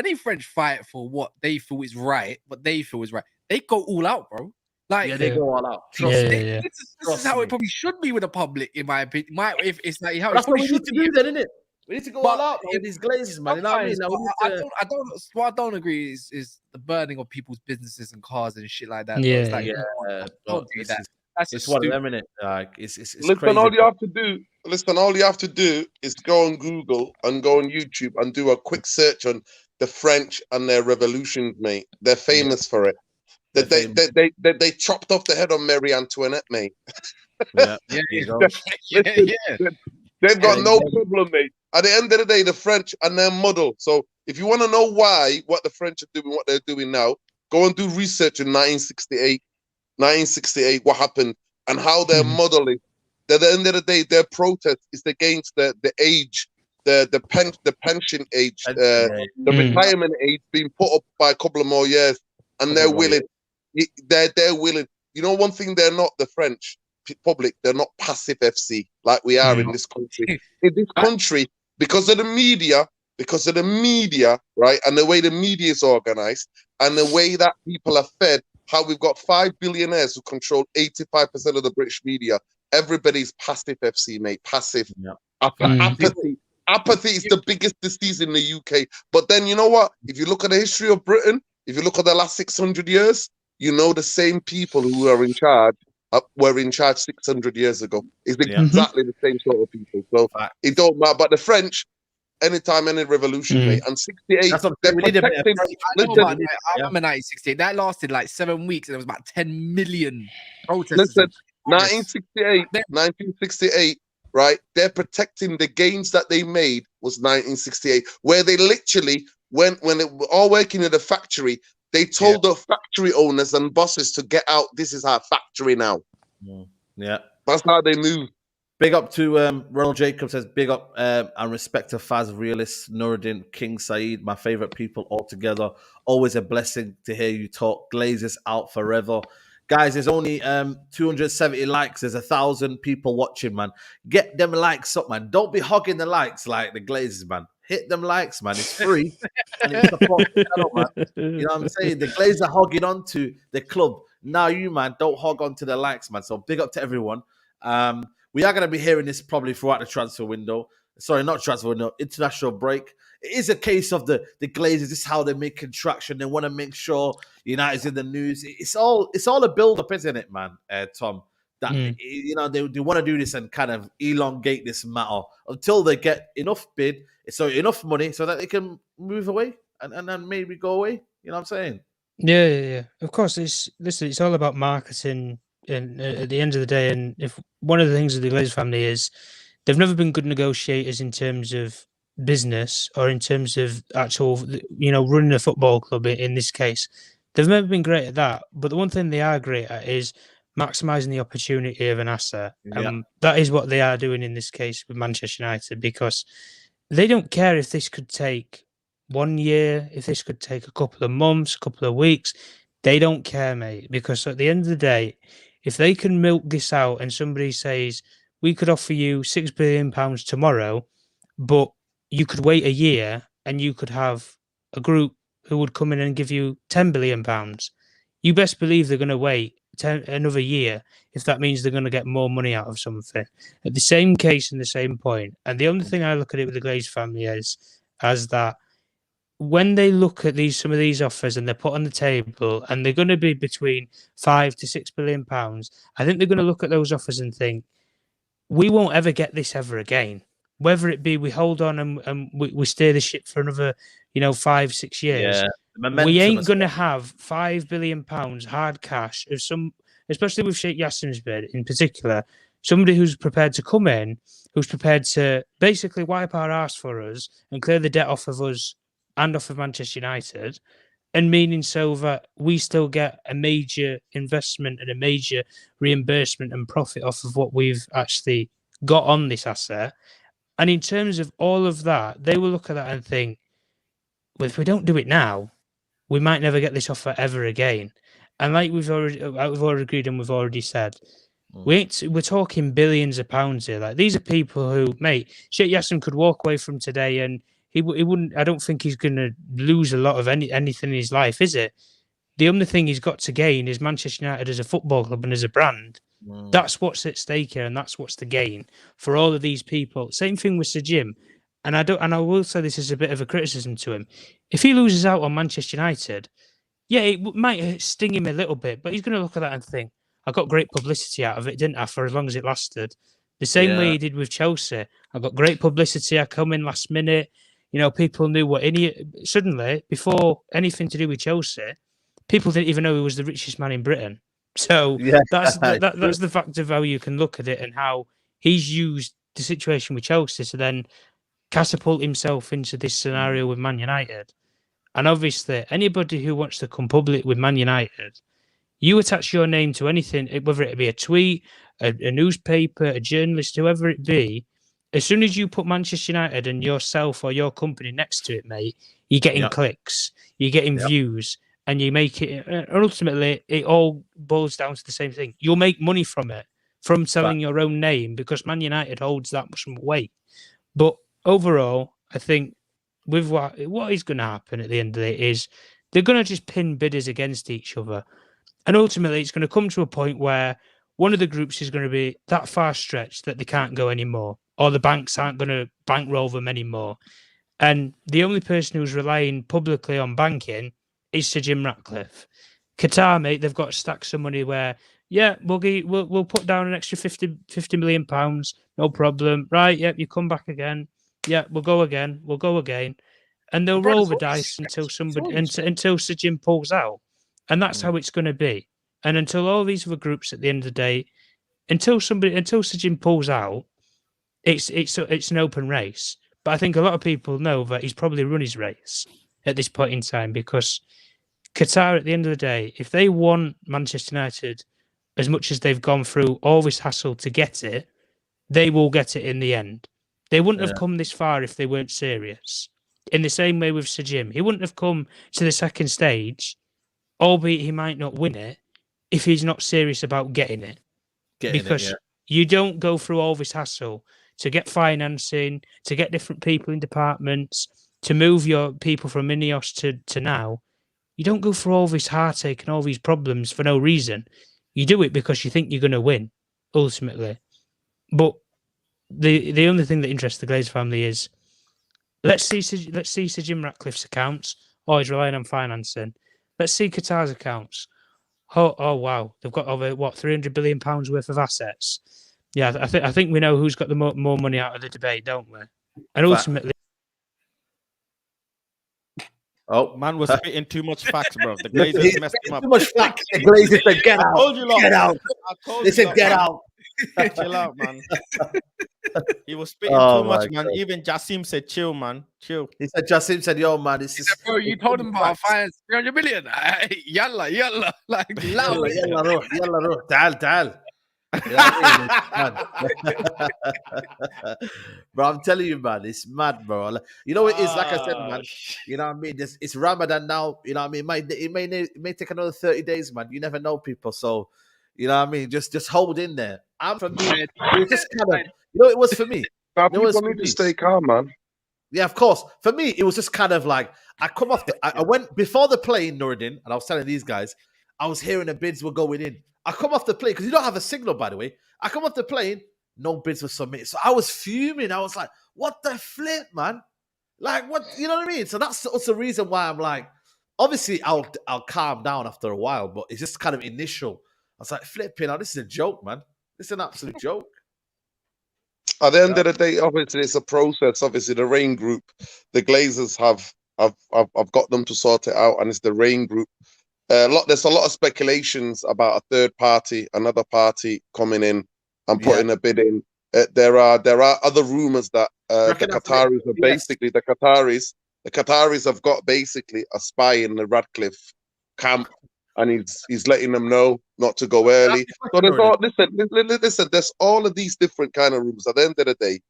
the French fight for what they feel is right, they go all out, bro. Like, they go all out. This is how it probably should be with the public, in my opinion. If it's like how that's it what we should need to do, then, isn't it? We need to go all out with these Glazers, man. You know what I mean? What I don't agree is the burning of people's businesses and cars and shit like that. Don't do that. It's one of them, innit? Like, it's listen, crazy. all you have to do is go on Google and go on YouTube and do a quick search on the French and their revolutions, mate. They're famous for it. They chopped off the head of Marie Antoinette, mate. They've got no problem, mate. At the end of the day, the French and their model. So if you want to know what the French are doing, what they're doing now, go and do research in 1968, what happened and how their model is. At the end of the day, their protest is against the age, the pension age, the retirement age being put up by a couple of more years, and they're willing. They're willing. You know, one thing they're not, the French public, they're not passive FC like we are in this country. In this country, because of the media, right, and the way the media is organized, and the way that people are fed, how we've got 5 billionaires who control 85% of the British media. Everybody's passive FC, mate. Passive. Apathy. Apathy is the biggest disease in the UK. But then, you know what? If you look at the history of Britain, if you look at the last 600 years, you know the same people who are in charge were in charge 600 years ago. It's exactly the same sort of people. So it don't matter. But the French, anytime, any revolution, mate. And 68, they're protecting. I remember 1968. That lasted like 7 weeks, and there was about 10 million protesters. Listen, 1968, right? They're protecting the gains that they made was 1968, where they literally, when they were all working in the factory, They told the factory owners and bosses to get out. This is our factory now. Yeah. That's how they move. Big up to Ronald Jacobs says, big up and respect to Faz, Realist, Nuruddin, King Saeed, my favorite people altogether. Always a blessing to hear you talk. Glazers out forever. Guys, there's only 270 likes. There's 1,000 people watching, man. Get them likes up, man. Don't be hogging the likes like the Glazers, man. Hit them likes, man. It's free. And it supports the channel, man. You know what I'm saying? The Glazers are hogging onto the club. Now you, man, don't hog onto the likes, man. So big up to everyone. We are going to be hearing this probably throughout the transfer window. Sorry, not transfer window, international break. It is a case of the Glazers. This is how they're making traction. They want to make sure United's in the news. It's all a build-up, isn't it, man, Tom? That you know they want to do this and kind of elongate this matter until they get enough enough money so that they can move away and then maybe go away. You know what I'm saying? Yeah. Of course, it's all about marketing. And at the end of the day, and if one of the things with the Glazer family is they've never been good negotiators in terms of business or in terms of actual, running a football club in this case. They've never been great at that. But the one thing they are great at is maximising the opportunity of an asset. That is what they are doing in this case with Manchester United, because they don't care if this could take 1 year, if this could take a couple of months, a couple of weeks. They don't care, mate, because at the end of the day, if they can milk this out and somebody says, we could offer you £6 billion tomorrow, but you could wait a year and you could have a group who would come in and give you £10 billion, you best believe they're going to wait another year if that means they're going to get more money out of something. At the same case and the same point. And the only thing I look at it with the Glaze family is as that when they look at some of these offers and they're put on the table and they're going to be between £5 to £6 billion, I think they're going to look at those offers and think, we won't ever get this ever again. Whether it be we hold on and we steer the ship for another, 5-6 years. Yeah, we ain't going to have £5 billion hard cash of some, especially with Sheikh Yassim's bid in particular, somebody who's prepared to come in, who's prepared to basically wipe our arse for us and clear the debt off of us and off of Manchester United, and meaning so that we still get a major investment and a major reimbursement and profit off of what we've actually got on this asset. And in terms of all of that, they will look at that and think, well, if we don't do it now, we might never get this offer ever again. And like we've already agreed and we've already said, we're talking billions of pounds here. Like, these are people who, mate, Sheikh Yassim could walk away from today and he wouldn't. I don't think he's going to lose a lot of anything in his life, is it? The only thing he's got to gain is Manchester United as a football club and as a brand. That's what's at stake here, and that's what's the gain for all of these people. Same thing with Sir Jim, and I will say this is a bit of a criticism to him. If he loses out on Manchester United, yeah, it might sting him a little bit, but he's going to look at that and think, I got great publicity out of it, didn't I? For as long as it lasted, the same way he did with Chelsea. I got great publicity. I come in last minute. People knew what suddenly, before anything to do with Chelsea, people didn't even know he was the richest man in Britain. So that's the fact of how you can look at it and how he's used the situation with Chelsea to then catapult himself into this scenario with Man United. And obviously, anybody who wants to come public with Man United, you attach your name to anything, whether it be a tweet, a newspaper, a journalist, whoever it be. As soon as you put Manchester United and yourself or your company next to it, mate, you're getting clicks, you're getting views, and you make it. And ultimately, it all boils down to the same thing. You'll make money from it, from selling your own name, because Man United holds that much weight. But overall, I think with what is going to happen at the end of it is they're going to just pin bidders against each other. And ultimately, it's going to come to a point where one of the groups is going to be that far stretched that they can't go anymore, or the banks aren't going to bankroll them anymore. And the only person who's relying publicly on banking is Sir Jim Ratcliffe. Qatar, mate, they've got stacks of money where, we'll put down an extra 50 million pounds, no problem. Right, you come back again. Yeah, we'll go again. And they'll roll the dice until Sir Jim pulls out. And that's how it's going to be. And until all these other groups at the end of the day, until Sir Jim pulls out, it's an open race. But I think a lot of people know that he's probably run his race at this point in time, because Qatar, at the end of the day, if they want Manchester United as much as they've gone through all this hassle to get it, they will get it in the end. They wouldn't have come this far if they weren't serious. In the same way with Sir Jim, he wouldn't have come to the second stage, albeit he might not win it, if he's not serious about getting it. Because you don't go through all this hassle to get financing, to get different people in departments, to move your people from INEOS to now. You don't go through all this heartache and all these problems for no reason. You do it because you think you're going to win, ultimately. But the only thing that interests the Glazer family is let's see Sir Jim Ratcliffe's accounts. Oh, he's relying on financing. Let's see Qatar's accounts. Oh wow, they've got over what £300 billion worth of assets. Yeah, I think we know who's got the more money out of the debate, don't we? And ultimately, Man was spitting too much facts, bro. The Glazers messed him up. Too much facts. The Glazers said, "Get out! told you, lot. Get out!" I told They you, said, lot, "Get man. out!" Chill out, man. He was spitting Oh too much, my man. God. Even Jassim said, "Chill, man. Chill." He said, "Jasim said, yo, man, this is." Bro, you told him about finance 300 million. Yalla, yalla. Like, Yalla, loud. yalla, روح, yalla, روح. تعال, تعال. You know what I mean? Bro, I'm telling you, man, it's mad, bro. You know what it is? Like I said, man. You know what I mean? It's Ramadan now. You know what I mean? It may take another 30 days, man. You never know, people. So, you know what I mean? Just hold in there. For me, it was just kind of, you know, it was for me. Now, You know, it was people for need to me. stay calm, man. Yeah, of course. For me, it was just kind of like I come off I went before the plane, Nuruddin, and I was telling these guys, I was hearing the bids were going in. I come off the plane because you don't have a signal, by the way. I come off the plane, no bids were submitted. So I was fuming. I was like, what the flip, man? Like, what, you know what I mean? So that's the reason why I'm like, obviously I'll calm down after a while, but it's just kind of initial. I was like, flipping, this is a joke, man. This is an absolute joke. At the end of the day, obviously, it's a process. Obviously, the Rain Group, the Glazers I've got them to sort it out, and it's the Rain Group. There's a lot of speculations about a third party, another party coming in and putting a bid in. There are other rumors that the Qataris are basically the Qataris have got basically a spy in the Radcliffe camp, and he's letting them know not to go early. So there's all, listen, there's all of these different kind of rumors. At the end of the day,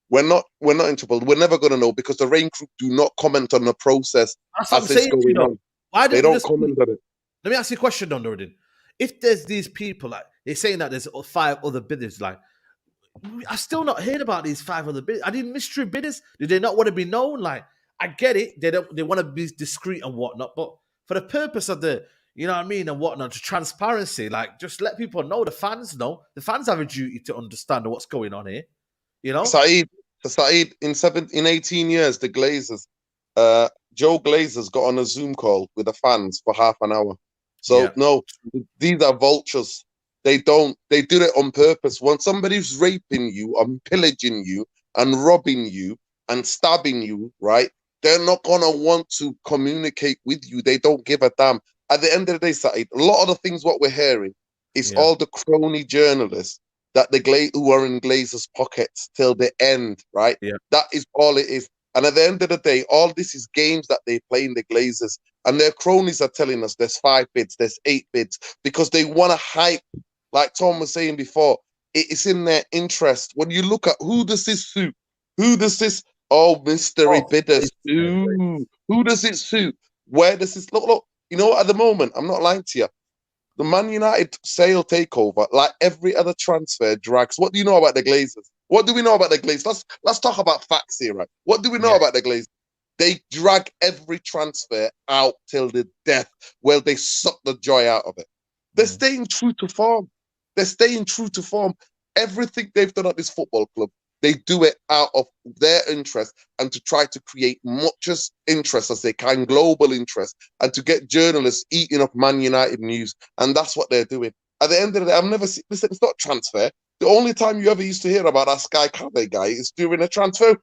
we're not in trouble. We're never going to know because the Rain Group do not comment on the process as it's going on. Why they don't comment on it. Let me ask you a question, Don Nuruddin. If there's these people, like they're saying that there's 5 other bidders, like I've still not heard about these 5 other bidders. Are these mystery bidders? Do they not want to be known? Like, I get it, they want to be discreet and whatnot, but for the purpose of the, you know what I mean, and whatnot, to transparency, like just let people know. The fans know. The fans have a duty to understand what's going on here. You know, Saeed, in 18 years, the Glazers, Joe Glazers got on a Zoom call with the fans for half an hour. So no, these are vultures. They do it on purpose. When somebody's raping you and pillaging you and robbing you and stabbing you, right? They're not gonna want to communicate with you. They don't give a damn. At the end of the day, Saeed, a lot of the things what we're hearing is all the crony journalists that who are in Glazers' pockets till the end, right? Yeah. That is all it is. And at the end of the day, all this is games that they play in the Glazers. And their cronies are telling us there's 5 bids, there's 8 bids, because they want to hype. Like Tom was saying before, it's in their interest. When you look at who does this suit? Who does this? Oh, mystery bidders. Who does it suit? Where does this look? You know what? At the moment, I'm not lying to you. The Man United sale takeover, like every other transfer, drags. What do you know about the Glazers? What do we know about the Glazers? Let's talk about facts here, right? What do we know about the Glazers? They drag every transfer out till the death. Well, they suck the joy out of it. They're staying true to form. They're staying true to form. Everything they've done at this football club, they do it out of their interest and to try to create much as interest as they can, global interest, and to get journalists eating up Man United news. And that's what they're doing. At the end of the day, I've never seen, listen, it's not transfer. The only time you ever used to hear about that Sky Cafe guy is during a transfer.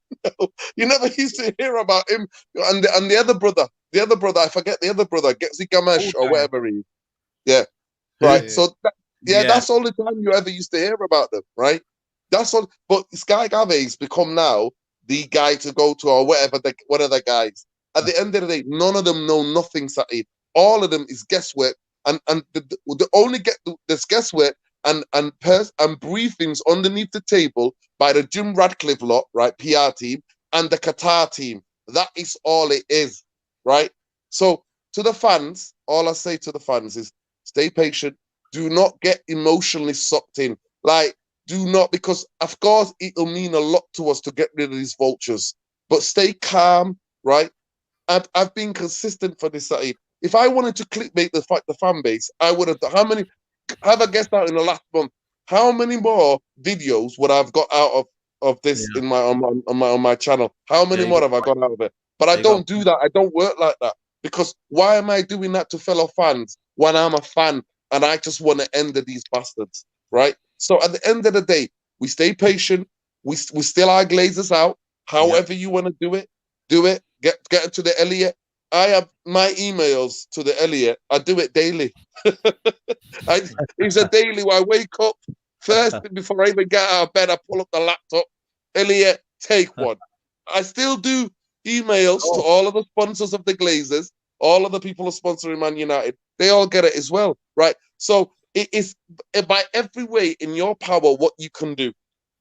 You never used to hear about him. And the other brother, I forget the other brother, Getzi Gamesh or whatever he is. Yeah. Right. So, that's all the time you ever used to hear about them, right? That's all. But Sky Gave's become now the guy to go to or whatever, one of the guys. At the end of the day, none of them know nothing, Saeed. all of them is guesswork, and the only get this guesswork and briefings underneath the table by the Jim Radcliffe lot, right, PR team, and the Qatar team. That is all it is, right? So to the fans, all I say to the fans is stay patient. Do not get emotionally sucked in. Like, do not, because of course it'll mean a lot to us to get rid of these vultures. But stay calm, right? And I've been consistent for this side. If I wanted to clickbait the fan base, I would have. How many? Have a guess out in the last month? How many more videos would I've got out of this in my on my channel? How many more have I got out of it? But I don't do that. I don't work like that, because why am I doing that to fellow fans when I'm a fan and I just want to end these bastards, right? So at the end of the day, we stay patient. We still our Glazers out. However you want to do it, do it. Get it to the Elliot. I have my emails to the Elliot. I do it daily. It's a daily where I wake up first thing before I even get out of bed. I pull up the laptop. Elliot, take one. I still do emails to all of the sponsors of the Glazers, all of the people who are sponsoring Man United. They all get it as well, right? So it is by every way in your power what you can do,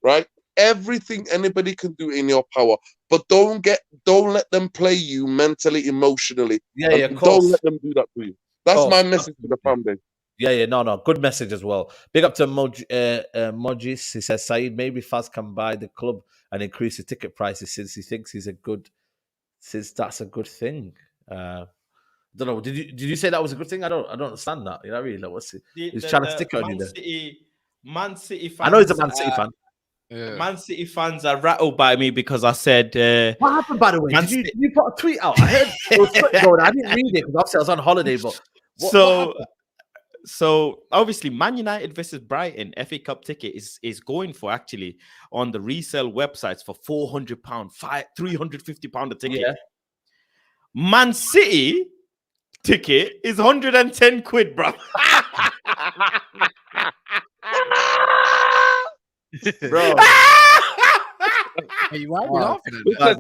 right? Everything anybody can do in your power, but don't let them play you mentally, emotionally. Don't let them do that to you. That's my message to the fan base. No, good message as well. Big up to Mojis. He says, Saeed, maybe Faz can buy the club and increase the ticket prices since he thinks since that's a good thing. Don't know. Did you say that was a good thing? I don't understand that. You know what I mean? Like, what's it? He's trying to stick on you there. Man City fans. I know he's a Man City fan. Man City fans are rattled by me because I said. What happened, by the way? Did you put a tweet out? I heard it was going. I didn't read it because obviously I was on holiday. But so obviously, Man United versus Brighton FA Cup ticket is going for actually on the resale websites for £400, £350 a ticket. Yeah. Man City ticket is 110 quid, bro. Bro. Hey, why are we laughing at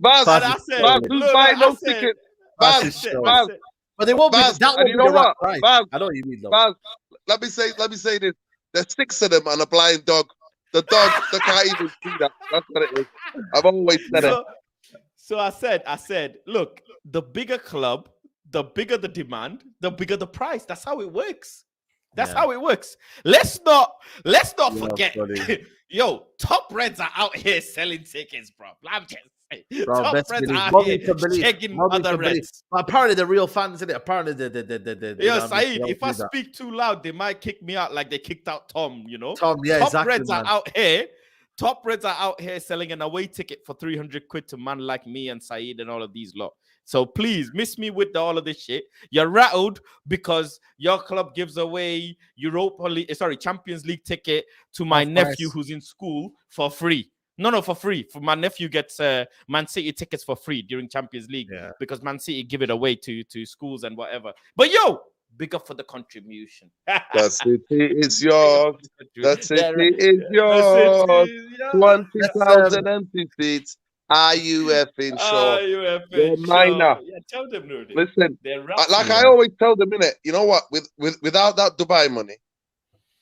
that? Who's buying those tickets? But they won't be that. And you know what? I know what you mean, though. Let me say this. There's 6 of them and a blind dog. The dog, they can't even see that. That's what it is. I've always said it. So I said, look, the bigger club, the bigger the demand, the bigger the price. That's how it works. That's how it works. Let's not forget. Yo, top Reds are out here selling tickets, bro. I'm just saying. Top Reds are out here checking other Reds. Apparently, the real fans, isn't it? Apparently, the Yo, Saeed, if I speak too loud, they might kick me out like they kicked out Tom, you know? Tom, yeah, Top exactly, Reds man. are out here. Top Reds are out here selling an away ticket for 300 quid to man like me and Saeed and all of these lot. So please miss me with all of this shit. You're rattled because your club gives away Champions League ticket to my nephew who's in school for free. No, for free. For my nephew gets Man City tickets for free during Champions League because Man City give it away to schools and whatever. But yo, big up for the contribution. The city is yours. The city is yours. 20,000 empty seats. Are you effing sure? You're minor. Yeah, tell them, no. Listen, like I always tell them, innit? You know what? Without that Dubai money,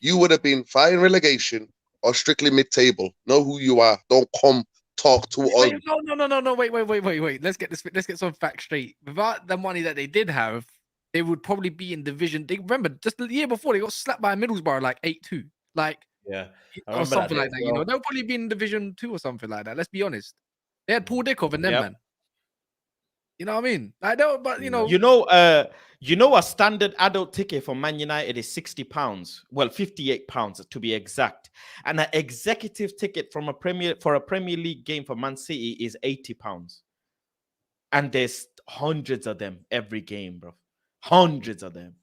you would have been fine relegation or strictly mid-table. Know who you are. Don't come talk to us. No. Wait. Let's get some facts straight. Without the money that they did have, they would probably be in division. They remember just the year before they got slapped by Middlesbrough like 8-2. Or something like that. You know, they'll probably be in division 2 or something like that. Let's be honest. They had Paul Dickov and them, man. You know what I mean? I don't, but you know, a standard adult ticket for Man United is £60. Well, £58 to be exact. And an executive ticket for a Premier League game for Man City is £80. And there's hundreds of them every game, bro. Hundreds of them.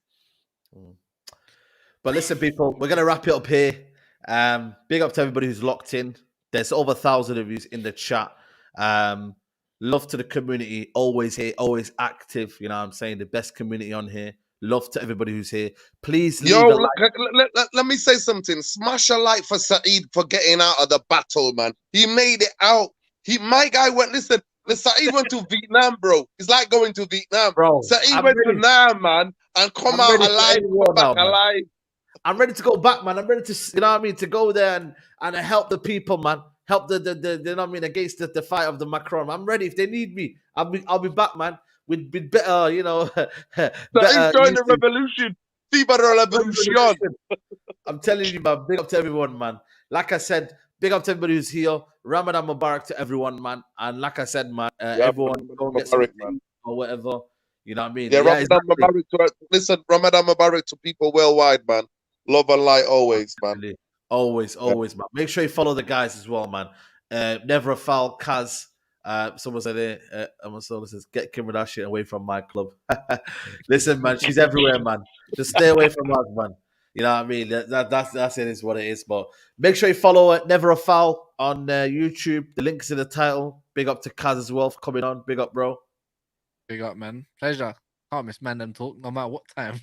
But listen, people, we're gonna wrap it up here. Big up to everybody who's locked in. There's over 1,000 of you in the chat. Love to the community, always here, always active. You know what I'm saying? The best community on here. Love to everybody who's here. Please leave a like. Let me say something. Smash a like for Saeed for getting out of the battle, man. He made it out. My guy went, listen, Saeed went to Vietnam, bro. It's like going to Vietnam. Bro, Saeed I'm went to ready. Nam, man, and come I'm out ready for alive, any come war back now, man. alive. I'm ready to go back, man. I'm ready to, you know what I mean, to go there and help the people, man. Help the you know what I mean, against the fight of the Macron. I'm ready if they need me. I'll be back, man. With better, you know, Saeed better. joined the revolution. Viva la revolution. I'm telling you, man. Big up to everyone, man. Like I said, big up to everybody who's here. Ramadan Mubarak to everyone, man. And like I said, man, Yeah, everyone Ramadan go and get something Mubarak, to man. eat or whatever. You know what I mean? Yeah, Ramadan exactly. Mubarak to listen, Ramadan Mubarak to people worldwide, man. Love and light always, man. Absolutely. Always, man. Make sure you follow the guys as well, man. Never a foul, Kaz. Someone said it. Someone says, get Kim with that shit away from my club. Listen, man, she's everywhere, man. Just stay away from us, man. You know what I mean? That's it is what it is. But make sure you follow it. Never a foul on YouTube. The link's in the title. Big up to Kaz as well for coming on. Big up, bro. Big up, man. Pleasure. Can't miss Mandem talk no matter what time.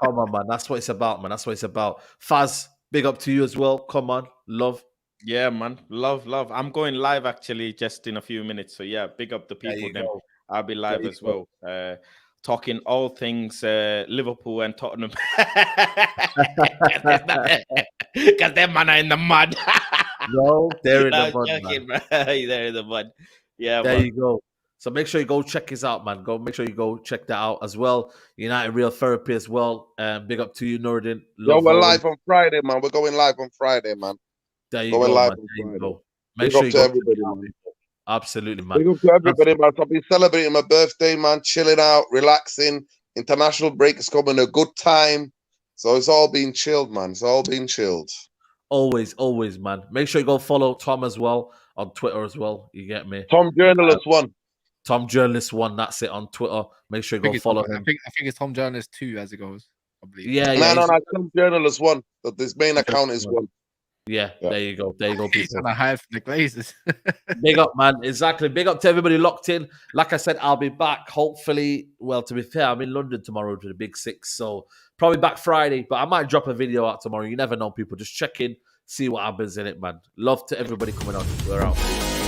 Come on, man. That's what it's about, man. That's what it's about. Faz, big up to you as well. Come on. Love. Yeah, man. Love. I'm going live actually just in a few minutes. So yeah, big up the There people you then. go. I'll be live you as go. well. Talking all things Liverpool and Tottenham. Because them man are in the mud. No, they're in the I'm mud, joking, man. bro. They're in the mud. Yeah, There man. you go. So make sure you go check his out, man. Make sure you go check that out as well. United Real Therapy as well. Big up to you, Nordin. Yo, Love we're always. live on Friday, man. We're going live on Friday, man. There you Going go, live man. on There you Friday. go. Make Big sure up you to go. everybody, check it out, man. people. Absolutely, man. Big up to everybody, man. I'll be celebrating my birthday, man. Chilling out, relaxing. International break is coming, a good time. So it's all been chilled, man. It's all been chilled. Always, man. Make sure you go follow Tom as well on Twitter as well. You get me? Tom Journalist one. Tom Journalist 1. That's it on Twitter. Make sure you go follow I him. think it's Tom Journalist 2 as it goes. I believe. Yeah, No, he's- Tom Journalist one. That this main account is one. Yeah, there you go. There you go, He's people. trying to hide from the Glazers. Big up, man. Exactly. Big up to everybody locked in. Like I said, I'll be back. Hopefully, well, to be fair, I'm in London tomorrow to the Big Six, so probably back Friday. But I might drop a video out tomorrow. You never know, people. Just check in, see what happens in it, man. Love to everybody coming on. We're out.